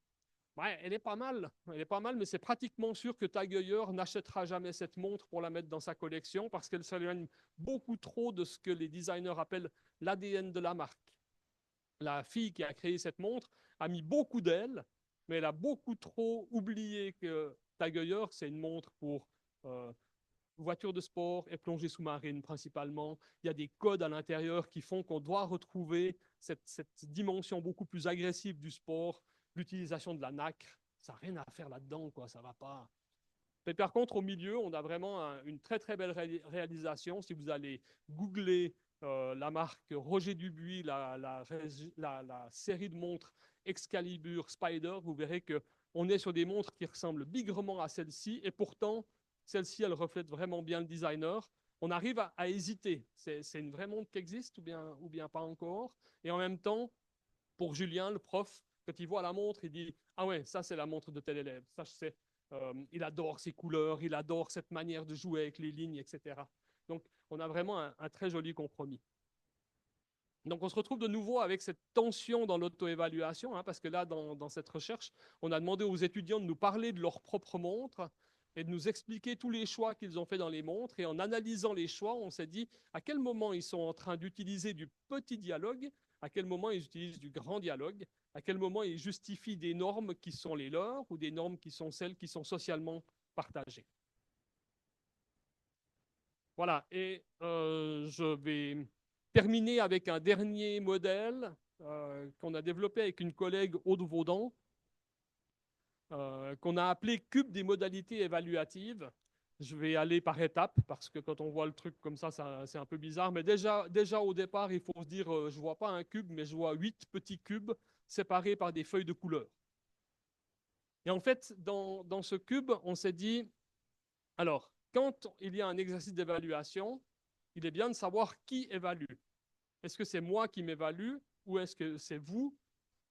ouais, elle est pas mal. Elle est pas mal, mais c'est pratiquement sûr que Tag Heuer n'achètera jamais cette montre pour la mettre dans sa collection parce qu'elle s'éloigne beaucoup trop de ce que les designers appellent l'ADN de la marque. La fille qui a créé cette montre a mis beaucoup d'elle, mais elle a beaucoup trop oublié que Tag Heuer, c'est une montre pour euh, voitures de sport et plongée sous-marine principalement. Il y a des codes à l'intérieur qui font qu'on doit retrouver cette dimension beaucoup plus agressive du sport, l'utilisation de la nacre. Ça n'a rien à faire là-dedans, quoi, ça va pas. Mais par contre, au milieu, on a vraiment une très très belle réalisation. Si vous allez googler la marque Roger Dubuis, la série de montres Excalibur Spider, vous verrez qu'on est sur des montres qui ressemblent bigrement à celle-ci, et pourtant, celle-ci, elle reflète vraiment bien le designer. On arrive à hésiter. C'est une vraie montre qui existe ou bien pas encore. Et en même temps, pour Julien, le prof, quand il voit la montre, il dit « Ah ouais, ça c'est la montre de tel élève. Ça, je sais. Il adore ces couleurs, il adore cette manière de jouer avec les lignes, etc. » Donc, on a vraiment un très joli compromis. Donc, on se retrouve de nouveau avec cette tension dans l'auto-évaluation, hein, parce que là, dans cette recherche, on a demandé aux étudiants de nous parler de leur propre montre et de nous expliquer tous les choix qu'ils ont fait dans les montres. Et en analysant les choix, on s'est dit à quel moment ils sont en train d'utiliser du petit dialogue, à quel moment ils utilisent du grand dialogue, à quel moment ils justifient des normes qui sont les leurs ou des normes qui sont celles qui sont socialement partagées. Voilà, et je vais terminer avec un dernier modèle qu'on a développé avec une collègue Aude Vaudan, qu'on a appelé Cube des modalités évaluatives. Je vais aller par étapes parce que quand on voit le truc comme ça c'est un peu bizarre. Mais déjà au départ, il faut se dire, je ne vois pas un cube, mais je vois 8 petits cubes séparés par des feuilles de couleur. Et en fait, dans ce cube, on s'est dit, alors, quand il y a un exercice d'évaluation, il est bien de savoir qui évalue. Est-ce que c'est moi qui m'évalue ou est-ce que c'est vous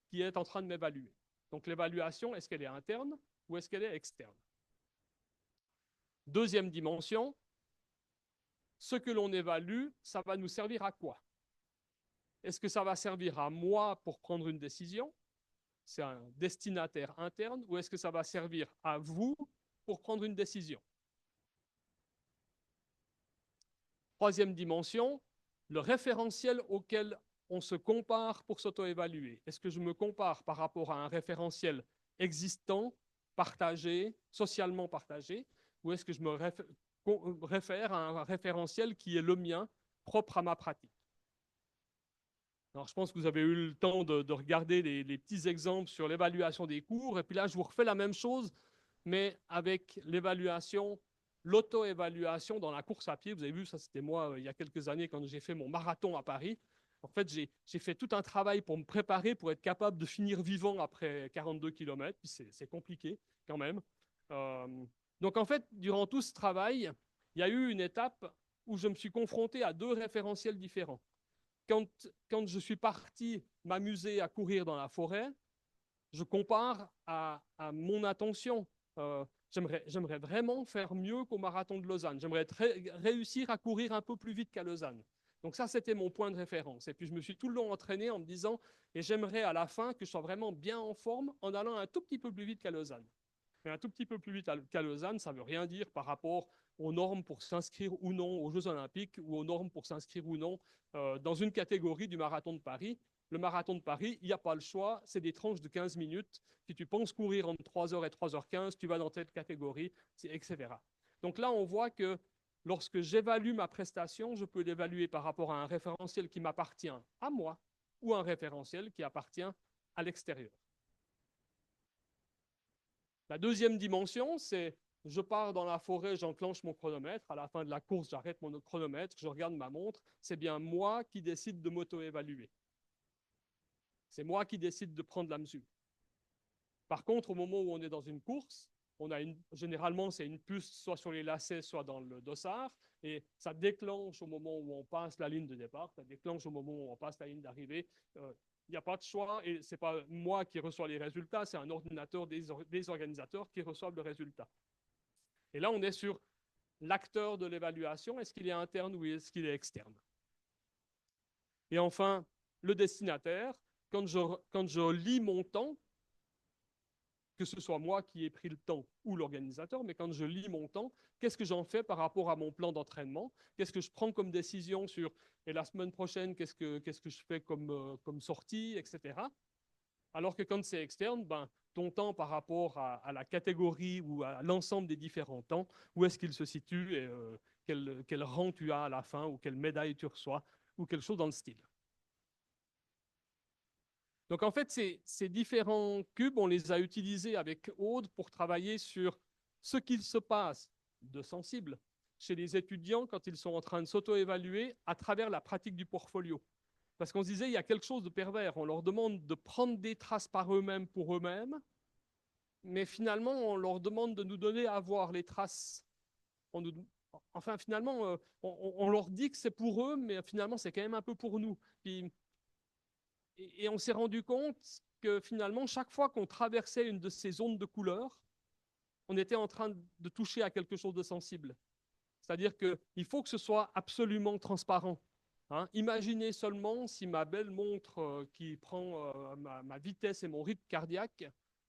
qui êtes en train de m'évaluer? Donc l'évaluation, est-ce qu'elle est interne ou est-ce qu'elle est externe? Deuxième dimension, ce que l'on évalue, ça va nous servir à quoi? Est-ce que ça va servir à moi pour prendre une décision? C'est un destinataire interne ou est-ce que ça va servir à vous pour prendre une décision? Troisième dimension, le référentiel auquel on se compare pour s'auto-évaluer. Est-ce que je me compare par rapport à un référentiel existant, partagé, socialement partagé, ou est-ce que je me réfère à un référentiel qui est le mien, propre à ma pratique? Alors, je pense que vous avez eu le temps de regarder les petits exemples sur l'évaluation des cours, et puis là, je vous refais la même chose, mais avec l'évaluation, l'auto-évaluation dans la course à pied. Vous avez vu, ça c'était moi il y a quelques années quand j'ai fait mon marathon à Paris. En fait, j'ai fait tout un travail pour me préparer pour être capable de finir vivant après 42 km. C'est compliqué quand même. Euh, donc en fait, durant tout ce travail, il y a eu une étape où je me suis confronté à deux référentiels différents. Quand je suis parti m'amuser à courir dans la forêt, je compare à mon attention. J'aimerais vraiment faire mieux qu'au marathon de Lausanne. J'aimerais réussir à courir un peu plus vite qu'à Lausanne. Donc ça, c'était mon point de référence. Et puis je me suis tout le long entraîné en me disant, et j'aimerais à la fin que je sois vraiment bien en forme en allant un tout petit peu plus vite qu'à Lausanne. Mais un tout petit peu plus vite qu'à Lausanne, ça ne veut rien dire par rapport aux normes pour s'inscrire ou non aux Jeux Olympiques ou aux normes pour s'inscrire ou non dans une catégorie du marathon de Paris. Le marathon de Paris, il n'y a pas le choix, c'est des tranches de 15 minutes. Si tu penses courir entre 3h et 3h15, tu vas dans telle catégorie, etc. Donc là, on voit que lorsque j'évalue ma prestation, je peux l'évaluer par rapport à un référentiel qui m'appartient à moi ou un référentiel qui appartient à l'extérieur. La deuxième dimension, c'est je pars dans la forêt, j'enclenche mon chronomètre. À la fin de la course, j'arrête mon chronomètre, je regarde ma montre. C'est bien moi qui décide de m'auto-évaluer. C'est moi qui décide de prendre la mesure. Par contre, au moment où on est dans une course, généralement, c'est une puce soit sur les lacets, soit dans le dossard, et ça déclenche au moment où on passe la ligne de départ, ça déclenche au moment où on passe la ligne d'arrivée. Il n'y a pas de choix, et ce n'est pas moi qui reçois les résultats, c'est un ordinateur des organisateurs qui reçoivent le résultat. Et là, on est sur l'acteur de l'évaluation, est-ce qu'il est interne ou est-ce qu'il est externe? Et enfin, le destinataire, quand je lis mon temps, que ce soit moi qui ai pris le temps ou l'organisateur, mais quand je lis mon temps, qu'est-ce que j'en fais par rapport à mon plan d'entraînement? Qu'est-ce que je prends comme décision sur, et la semaine prochaine, qu'est-ce que je fais comme sortie, etc. Alors que quand c'est externe, ben, ton temps par rapport à la catégorie ou à l'ensemble des différents temps, où est-ce qu'il se situe et quel rang tu as à la fin ou quelle médaille tu reçois ou quelque chose dans le style. Donc en fait, ces différents cubes, on les a utilisés avec Aude pour travailler sur ce qu'il se passe de sensible chez les étudiants quand ils sont en train de s'auto-évaluer à travers la pratique du portfolio. Parce qu'on se disait, il y a quelque chose de pervers. On leur demande de prendre des traces par eux-mêmes pour eux-mêmes, mais finalement, on leur demande de nous donner à voir les traces. Enfin, finalement, on leur dit que c'est pour eux, mais finalement, c'est quand même un peu pour nous. Et on s'est rendu compte que finalement, chaque fois qu'on traversait une de ces zones de couleur, on était en train de toucher à quelque chose de sensible. C'est-à-dire qu'il faut que ce soit absolument transparent. Hein. Imaginez seulement si ma belle montre qui prend ma vitesse et mon rythme cardiaque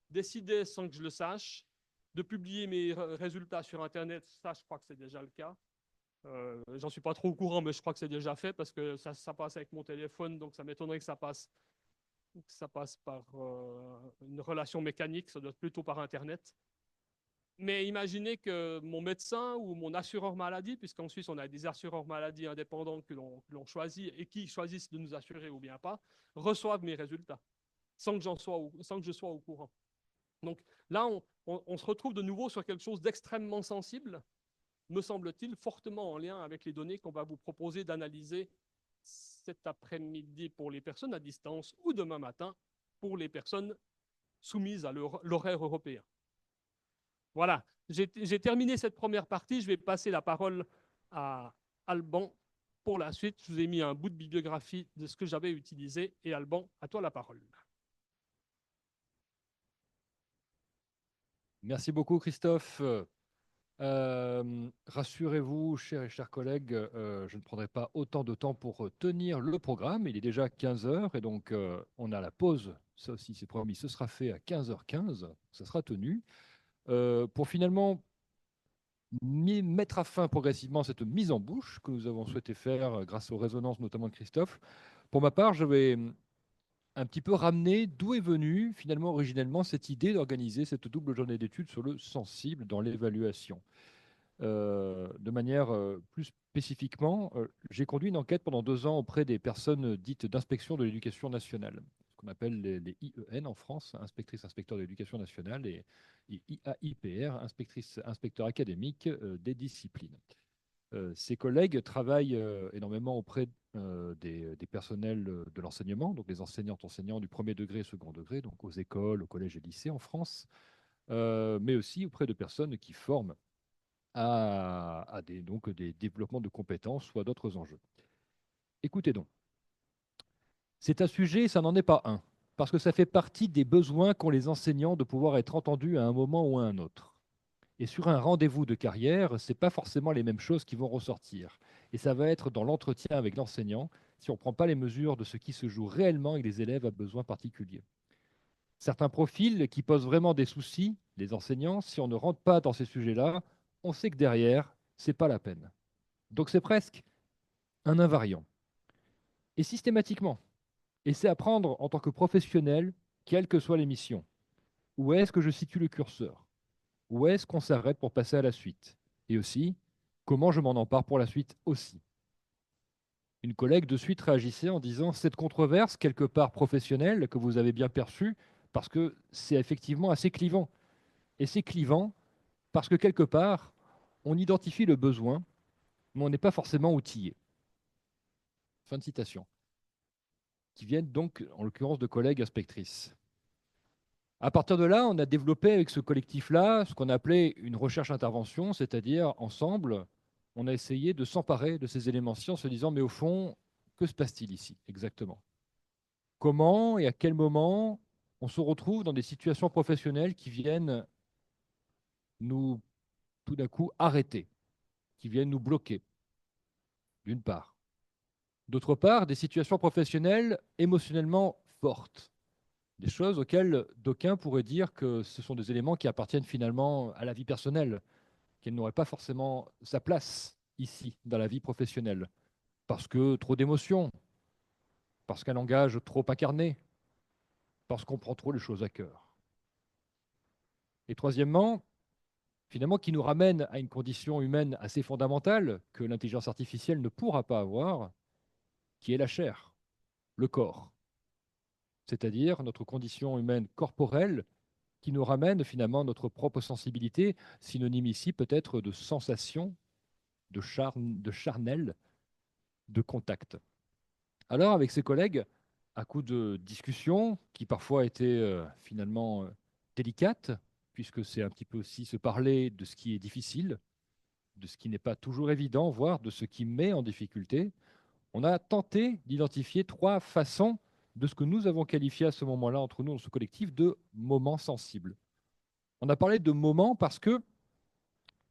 décidait, sans que je le sache, de publier mes résultats sur Internet. Ça, je crois que c'est déjà le cas. J'en suis pas trop au courant, mais je crois que c'est déjà fait parce que ça passe avec mon téléphone, donc ça m'étonnerait que ça passe par une relation mécanique, ça doit être plutôt par Internet. Mais imaginez que mon médecin ou mon assureur maladie, puisqu'en Suisse, on a des assureurs maladie indépendants que l'on choisit et qui choisissent de nous assurer ou bien pas, reçoivent mes résultats sans que je sois au courant. Donc là, on se retrouve de nouveau sur quelque chose d'extrêmement sensible, me semble-t-il, fortement en lien avec les données qu'on va vous proposer d'analyser cet après-midi pour les personnes à distance ou demain matin pour les personnes soumises à l'horaire européen. Voilà, j'ai terminé cette première partie. Je vais passer la parole à Alban pour la suite. Je vous ai mis un bout de bibliographie de ce que j'avais utilisé. Et Alban, à toi la parole. Merci beaucoup, Christophe. Rassurez-vous, chers collègues, je ne prendrai pas autant de temps pour tenir le programme. Il est déjà 15 heures et donc on a la pause. Ça aussi, c'est promis, ce sera fait à 15h15. Ça sera tenu. Pour finalement mettre à fin progressivement cette mise en bouche que nous avons souhaité faire grâce aux résonances notamment de Christophe. Pour ma part, je vais un petit peu ramener d'où est venue finalement originellement cette idée d'organiser cette double journée d'études sur le sensible dans l'évaluation. De manière plus spécifiquement, j'ai conduit une enquête pendant 2 ans auprès des personnes dites d'inspection de l'éducation nationale, ce qu'on appelle les IEN en France, inspectrices, inspecteurs de l'éducation nationale, et IAIPR, inspectrices, inspecteurs académiques des disciplines. Ces collègues travaillent énormément auprès des personnels de l'enseignement, donc les enseignantes, enseignants du premier degré et second degré, donc aux écoles, aux collèges et lycées en France, mais aussi auprès de personnes qui forment donc des développements de compétences ou à d'autres enjeux. Écoutez donc, c'est un sujet, ça n'en est pas un, parce que ça fait partie des besoins qu'ont les enseignants de pouvoir être entendus à un moment ou à un autre. Et sur un rendez-vous de carrière, ce n'est pas forcément les mêmes choses qui vont ressortir. Et ça va être dans l'entretien avec l'enseignant, si on ne prend pas les mesures de ce qui se joue réellement avec les élèves à besoins particuliers. Certains profils qui posent vraiment des soucis, les enseignants, si on ne rentre pas dans ces sujets-là, on sait que derrière, ce n'est pas la peine. Donc c'est presque un invariant. Et systématiquement, et c'est à prendre en tant que professionnel, quelles que soient les missions. Où est-ce que je situe le curseur? Où est-ce qu'on s'arrête pour passer à la suite? Et aussi, comment je m'en empare pour la suite aussi. Une collègue de suite réagissait en disant, cette controverse, quelque part professionnelle, que vous avez bien perçue, parce que c'est effectivement assez clivant. Et c'est clivant parce que quelque part, on identifie le besoin, mais on n'est pas forcément outillé. Fin de citation. Qui viennent donc, en l'occurrence, de collègues inspectrices. À partir de là, on a développé avec ce collectif-là ce qu'on appelait une recherche-intervention, c'est-à-dire, ensemble, on a essayé de s'emparer de ces éléments en se disant, mais au fond, que se passe-t-il ici exactement? Comment et à quel moment on se retrouve dans des situations professionnelles qui viennent nous, tout d'un coup, arrêter, qui viennent nous bloquer, d'une part. D'autre part, des situations professionnelles émotionnellement fortes, des choses auxquelles d'aucuns pourraient dire que ce sont des éléments qui appartiennent finalement à la vie personnelle, qu'elle n'aurait pas forcément sa place ici, dans la vie professionnelle, parce que trop d'émotions, parce qu'un langage trop incarné, parce qu'on prend trop les choses à cœur. Et troisièmement, finalement, qui nous ramène à une condition humaine assez fondamentale que l'intelligence artificielle ne pourra pas avoir, qui est la chair, le corps, c'est-à-dire notre condition humaine corporelle qui nous ramène finalement à notre propre sensibilité, synonyme ici peut-être de sensation, de charnel, de contact. Alors, avec ses collègues, à coup de discussions qui parfois étaient finalement délicates, puisque c'est un petit peu aussi se parler de ce qui est difficile, de ce qui n'est pas toujours évident, voire de ce qui met en difficulté, on a tenté d'identifier trois façons de ce que nous avons qualifié à ce moment-là entre nous dans ce collectif de moments sensibles. On a parlé de moments parce que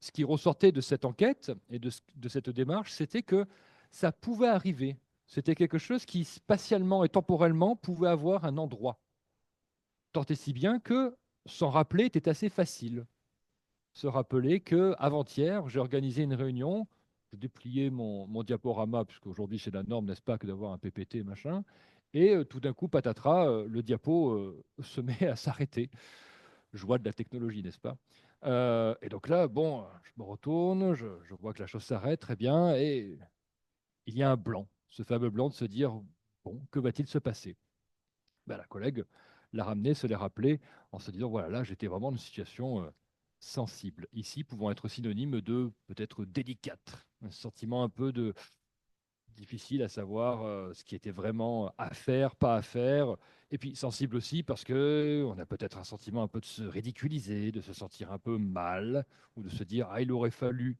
ce qui ressortait de cette enquête et de cette démarche, c'était que ça pouvait arriver. C'était quelque chose qui, spatialement et temporellement, pouvait avoir un endroit. Tant et si bien que s'en rappeler était assez facile. Se rappeler que avant-hier, j'ai organisé une réunion, je dépliais mon diaporama, puisqu'aujourd'hui c'est la norme, n'est-ce pas, que d'avoir un PPT, machin, et tout d'un coup, patatras, le diapo se met à s'arrêter. Joie de la technologie, n'est-ce pas? Et donc là, bon, je me retourne, je vois que la chose s'arrête, très bien, et il y a un blanc, ce fameux blanc de se dire, bon, que va-t-il se passer? Ben, la collègue l'a ramené, se l'est rappelé, en se disant, voilà, là, j'étais vraiment dans une situation sensible. Ici, pouvant être synonyme de peut-être délicate, un sentiment un peu de difficile à savoir ce qui était vraiment à faire, pas à faire. Et puis sensible aussi parce que on a peut-être un sentiment un peu de se ridiculiser, de se sentir un peu mal, ou de se dire ah il aurait fallu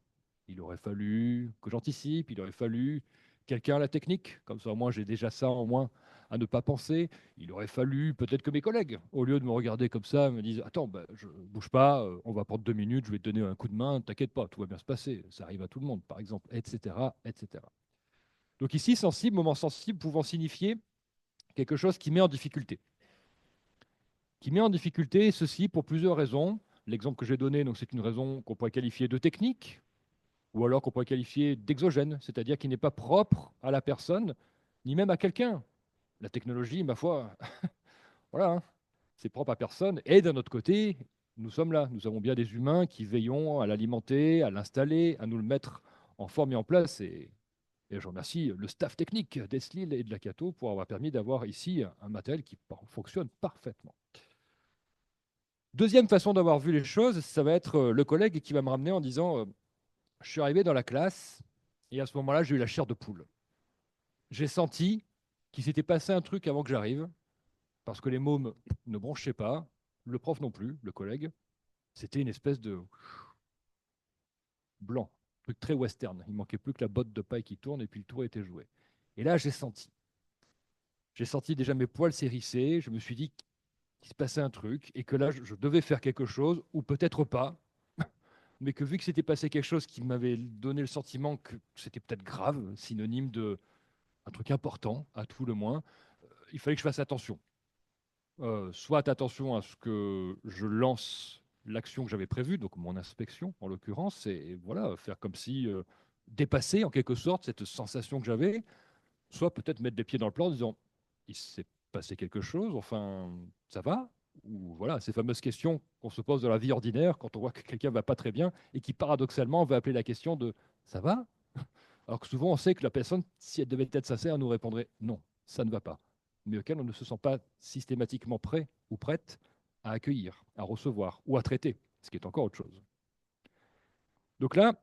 que j'anticipe, il aurait fallu quelqu'un à la technique, comme ça au moins j'ai déjà ça en moins à ne pas penser. Il aurait fallu peut-être que mes collègues, au lieu de me regarder comme ça, me disent attends, bah, je bouge pas, on va prendre 2 minutes, je vais te donner un coup de main, t'inquiète pas, tout va bien se passer, ça arrive à tout le monde, par exemple, etc., etc. Donc ici, sensible, moment sensible pouvant signifier quelque chose qui met en difficulté. Qui met en difficulté, ceci pour plusieurs raisons. L'exemple que j'ai donné, donc c'est une raison qu'on pourrait qualifier de technique, ou alors qu'on pourrait qualifier d'exogène, c'est-à-dire qui n'est pas propre à la personne, ni même à quelqu'un. La technologie, ma foi, voilà, hein, c'est propre à personne. Et d'un autre côté, nous sommes là. Nous avons bien des humains qui veillons à l'alimenter, à l'installer, à nous le mettre en forme et en place. Et je remercie le staff technique d'Eslil et de la Cato pour avoir permis d'avoir ici un matériel qui fonctionne parfaitement. Deuxième façon d'avoir vu les choses, ça va être le collègue qui va me ramener en disant je suis arrivé dans la classe et à ce moment-là, j'ai eu la chair de poule. J'ai senti qu'il s'était passé un truc avant que j'arrive parce que les mômes ne bronchaient pas, le prof non plus, le collègue. C'était une espèce de blanc, un truc très western. Il manquait plus que la botte de paille qui tourne et puis le tour était joué. Et là, j'ai senti. J'ai senti déjà mes poils s'hérisser. Je me suis dit qu'il se passait un truc et que là, je devais faire quelque chose, ou peut-être pas, mais que vu que c'était passé quelque chose qui m'avait donné le sentiment que c'était peut-être grave, synonyme de un truc important, à tout le moins, il fallait que je fasse attention. Soit attention à ce que je lance l'action que j'avais prévue, donc mon inspection en l'occurrence, et voilà, faire comme si dépasser en quelque sorte cette sensation que j'avais, soit peut-être mettre des pieds dans le plat en disant il s'est passé quelque chose, enfin, ça va? Ou voilà, ces fameuses questions qu'on se pose dans la vie ordinaire quand on voit que quelqu'un va pas très bien et qui paradoxalement va appeler la question de ça va? Alors que souvent on sait que la personne, si elle devait être sincère, nous répondrait non, ça ne va pas. Mais auquel on ne se sent pas systématiquement prêt ou prête à accueillir, à recevoir ou à traiter, ce qui est encore autre chose. Donc là,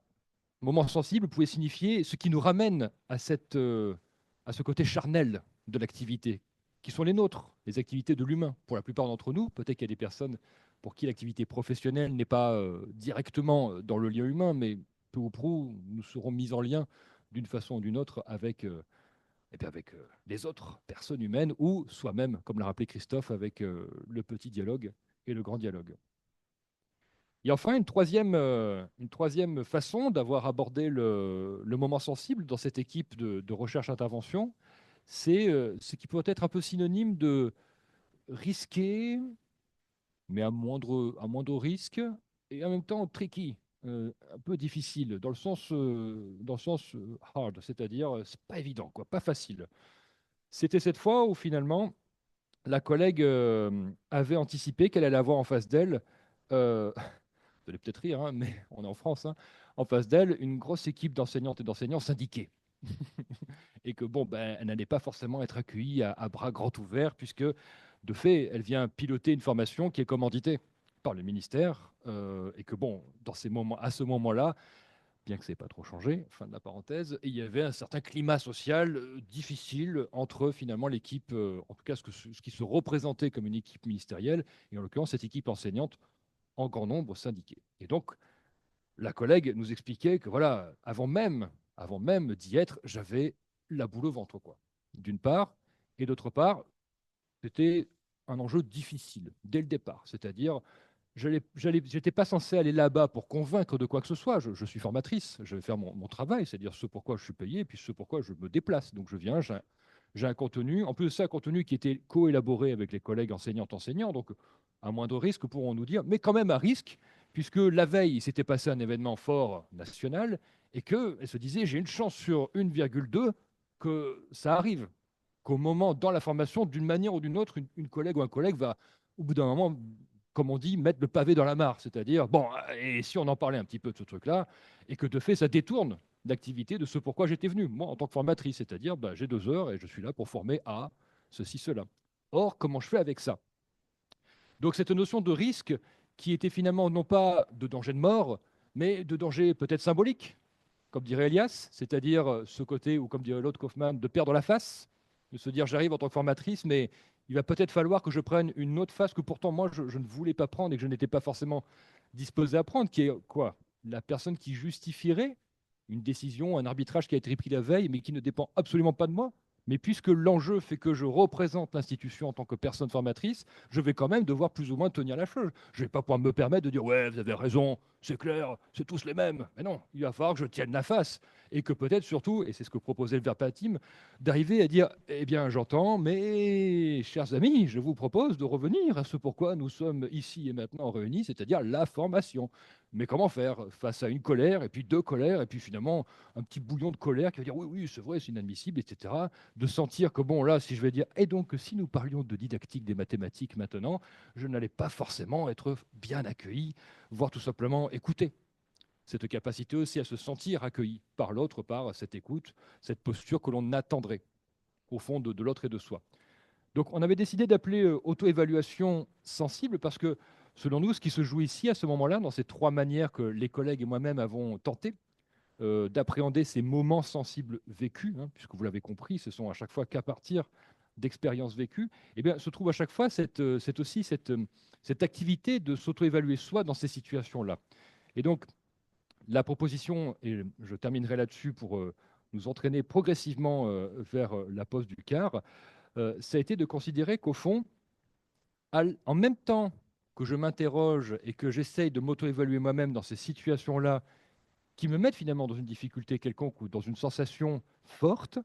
moment sensible pouvait signifier ce qui nous ramène à ce côté charnel de l'activité, qui sont les nôtres, les activités de l'humain. Pour la plupart d'entre nous, peut-être qu'il y a des personnes pour qui l'activité professionnelle n'est pas directement dans le lien humain, mais peu ou prou, nous serons mis en lien d'une façon ou d'une autre avec, avec les autres personnes humaines ou soi-même, comme l'a rappelé Christophe, avec le petit dialogue et le grand dialogue. Et enfin, une troisième façon d'avoir abordé le moment sensible dans cette équipe de recherche-intervention, c'est ce qui peut être un peu synonyme de risqué, mais à moindre risque, et en même temps tricky, un peu difficile, dans le sens hard, c'est-à-dire c'est pas évident, quoi, pas facile. C'était cette fois où finalement la collègue avait anticipé qu'elle allait avoir en face d'elle euh, vous allez peut-être rire, hein, mais on est en France, hein, en face d'elle, une grosse équipe d'enseignantes et d'enseignants syndiqués. Et que, bon, ben, elle n'allait pas forcément être accueillie à bras grands ouverts, puisque, de fait, elle vient piloter une formation qui est commanditée par le ministère, et que, bon, à ce moment-là, bien que ça n'ait pas trop changé, fin de la parenthèse, il y avait un certain climat social difficile entre, finalement, l'équipe, en tout cas, ce qui se représentait comme une équipe ministérielle, et en l'occurrence, cette équipe enseignante en grand nombre syndiqués. Et donc, la collègue nous expliquait que voilà, avant même d'y être, j'avais la boule au ventre, quoi. D'une part, et d'autre part, c'était un enjeu difficile dès le départ. C'est-à-dire, j'étais pas censé aller là-bas pour convaincre de quoi que ce soit. Je suis formatrice, je vais faire mon travail, c'est-à-dire ce pourquoi je suis payé, et puis ce pourquoi je me déplace. Donc je viens, j'ai un contenu, en plus de ça, un contenu qui était co-élaboré avec les collègues enseignants, donc à moindre risque, pourront nous dire, mais quand même à risque, puisque la veille, il s'était passé un événement fort national, et qu'elle se disait, j'ai une chance sur 1,2 que ça arrive, qu'au moment, dans la formation, d'une manière ou d'une autre, une collègue ou un collègue va, au bout d'un moment, comme on dit, mettre le pavé dans la mare, c'est-à-dire, bon, et si on en parlait un petit peu de ce truc-là, et que de fait, ça détourne d'activité de ce pourquoi j'étais venu, moi, en tant que formatrice, c'est-à-dire, bah, j'ai 2 heures et je suis là pour former à ceci, cela. Or, comment je fais avec ça? Donc, cette notion de risque qui était finalement non pas de danger de mort, mais de danger peut-être symbolique, comme dirait Elias, c'est-à-dire ce côté, ou comme dirait l'autre Kaufman, de perdre la face, de se dire j'arrive en tant que formatrice, mais il va peut-être falloir que je prenne une autre face que pourtant moi je ne voulais pas prendre et que je n'étais pas forcément disposé à prendre, qui est quoi? La personne qui justifierait une décision, un arbitrage qui a été pris la veille, mais qui ne dépend absolument pas de moi. Mais puisque l'enjeu fait que je représente l'institution en tant que personne formatrice, je vais quand même devoir plus ou moins tenir la chose. Je ne vais pas pouvoir me permettre de dire ouais, vous avez raison, c'est clair, c'est tous les mêmes. Mais non, il va falloir que je tienne la face. Et que peut-être surtout, et c'est ce que proposait le verbatim, d'arriver à dire eh bien j'entends, mais chers amis, je vous propose de revenir à ce pourquoi nous sommes ici et maintenant réunis, c'est-à-dire la formation. Mais comment faire face à une colère, et puis deux colères, et puis finalement un petit bouillon de colère qui va dire oui, oui, c'est vrai, c'est inadmissible, etc. De sentir que bon, là, si je vais dire, et donc si nous parlions de didactique des mathématiques maintenant, je n'allais pas forcément être bien accueilli, voire tout simplement écouté. Cette capacité aussi à se sentir accueilli par l'autre, par cette écoute, cette posture que l'on attendrait au fond de l'autre et de soi. Donc on avait décidé d'appeler auto-évaluation sensible parce que selon nous, ce qui se joue ici à ce moment-là, dans ces trois manières que les collègues et moi-même avons tenté d'appréhender ces moments sensibles vécus, hein, puisque vous l'avez compris, ce sont à chaque fois qu'à partir d'expériences vécues, eh bien, se trouve à chaque fois cette activité de s'auto-évaluer soi dans ces situations-là. Et donc, la proposition, et je terminerai là-dessus pour nous entraîner progressivement vers la pose du quart, ça a été de considérer qu'au fond, en même temps que je m'interroge et que j'essaye de m'auto-évaluer moi-même dans ces situations-là, qui me mettent finalement dans une difficulté quelconque ou dans une sensation forte,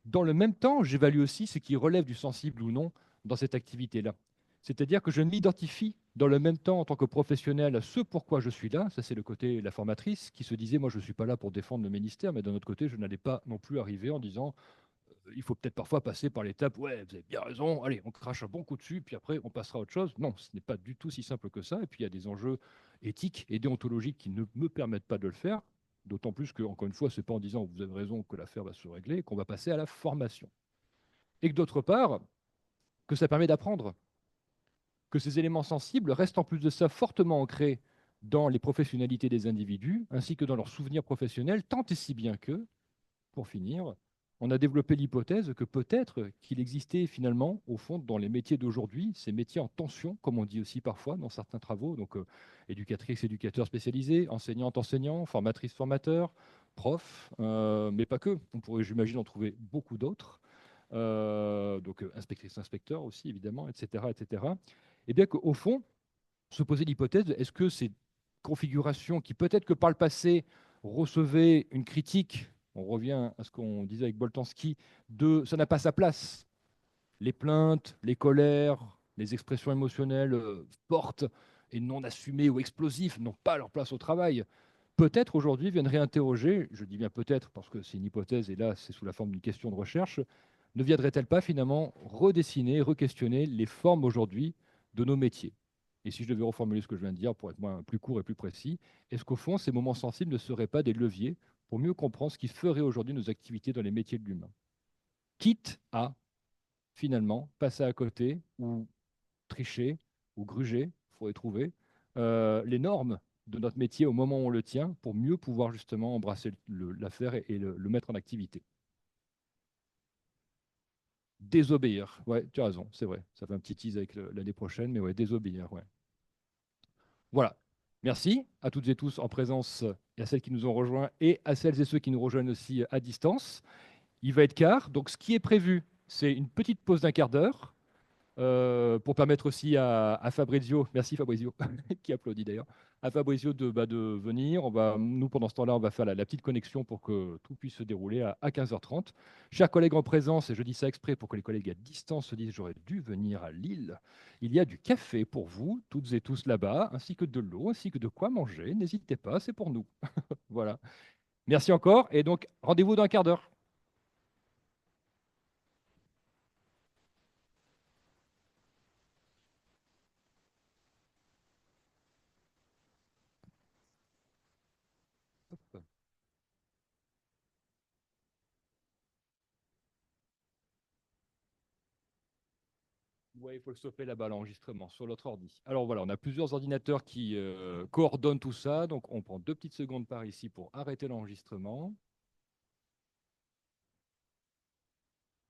dans le même temps, j'évalue aussi ce qui relève du sensible ou non dans cette activité-là. C'est-à-dire que je m'identifie dans le même temps en tant que professionnel à ce pourquoi je suis là. Ça, c'est le côté la formatrice qui se disait, moi, je ne suis pas là pour défendre le ministère, mais d'un autre côté, je n'allais pas non plus arriver en disant, il faut peut-être parfois passer par l'étape, ouais, vous avez bien raison, allez, on crache un bon coup dessus, puis après, on passera à autre chose. Non, ce n'est pas du tout si simple que ça. Et puis, il y a des enjeux éthiques et déontologiques qui ne me permettent pas de le faire. D'autant plus que, encore une fois, ce n'est pas en disant vous avez raison que l'affaire va se régler, qu'on va passer à la formation. Et que d'autre part, que ça permet d'apprendre, que ces éléments sensibles restent en plus de ça fortement ancrés dans les professionnalités des individus, ainsi que dans leurs souvenirs professionnels, tant et si bien que, pour finir, on a développé l'hypothèse que peut-être qu'il existait finalement, au fond, dans les métiers d'aujourd'hui, ces métiers en tension, comme on dit aussi parfois dans certains travaux, donc éducatrice, éducateur spécialisé, enseignante, enseignant, formatrice, formateur, prof, mais pas que. On pourrait, j'imagine, en trouver beaucoup d'autres. Donc inspectrice, inspecteur aussi, évidemment, etc., etc. Et bien qu'au fond, se poser l'hypothèse, est-ce que ces configurations qui peut-être que par le passé recevaient une critique, on revient à ce qu'on disait avec Boltanski, de ça n'a pas sa place, les plaintes, les colères, les expressions émotionnelles fortes et non assumées ou explosives n'ont pas leur place au travail. Peut-être aujourd'hui viendraient interroger, je dis bien peut-être parce que c'est une hypothèse et là c'est sous la forme d'une question de recherche, ne viendrait-elle pas finalement redessiner, re-questionner les formes aujourd'hui de nos métiers? Et si je devais reformuler ce que je viens de dire pour être plus court et plus précis, est-ce qu'au fond, ces moments sensibles ne seraient pas des leviers pour mieux comprendre ce qui ferait aujourd'hui nos activités dans les métiers de l'humain? Quitte à, finalement, passer à côté ou tricher ou gruger, il faudrait trouver les normes de notre métier au moment où on le tient pour mieux pouvoir justement embrasser l'affaire et le mettre en activité. Désobéir, ouais, tu as raison, c'est vrai. Ça fait un petit tease avec l'année prochaine, mais ouais, désobéir, ouais. Voilà. Merci à toutes et tous en présence et à celles qui nous ont rejoints et à celles et ceux qui nous rejoignent aussi à distance. Il va être quart, donc ce qui est prévu, c'est une petite pause d'un quart d'heure pour permettre aussi à Fabrizio, merci Fabrizio, qui applaudit d'ailleurs, à Fabrizio de venir. Nous, pendant ce temps-là, on va faire la petite connexion pour que tout puisse se dérouler à 15h30. Chers collègues en présence, et je dis ça exprès pour que les collègues à distance se disent j'aurais dû venir à Lille, il y a du café pour vous, toutes et tous là-bas, ainsi que de l'eau, ainsi que de quoi manger. N'hésitez pas, c'est pour nous. Voilà. Merci encore, et donc rendez-vous dans un quart d'heure. Oui, il faut le stopper là-bas, l'enregistrement, sur l'autre ordi. Alors voilà, on a plusieurs ordinateurs qui coordonnent tout ça. Donc on prend 2 petites secondes par ici pour arrêter l'enregistrement.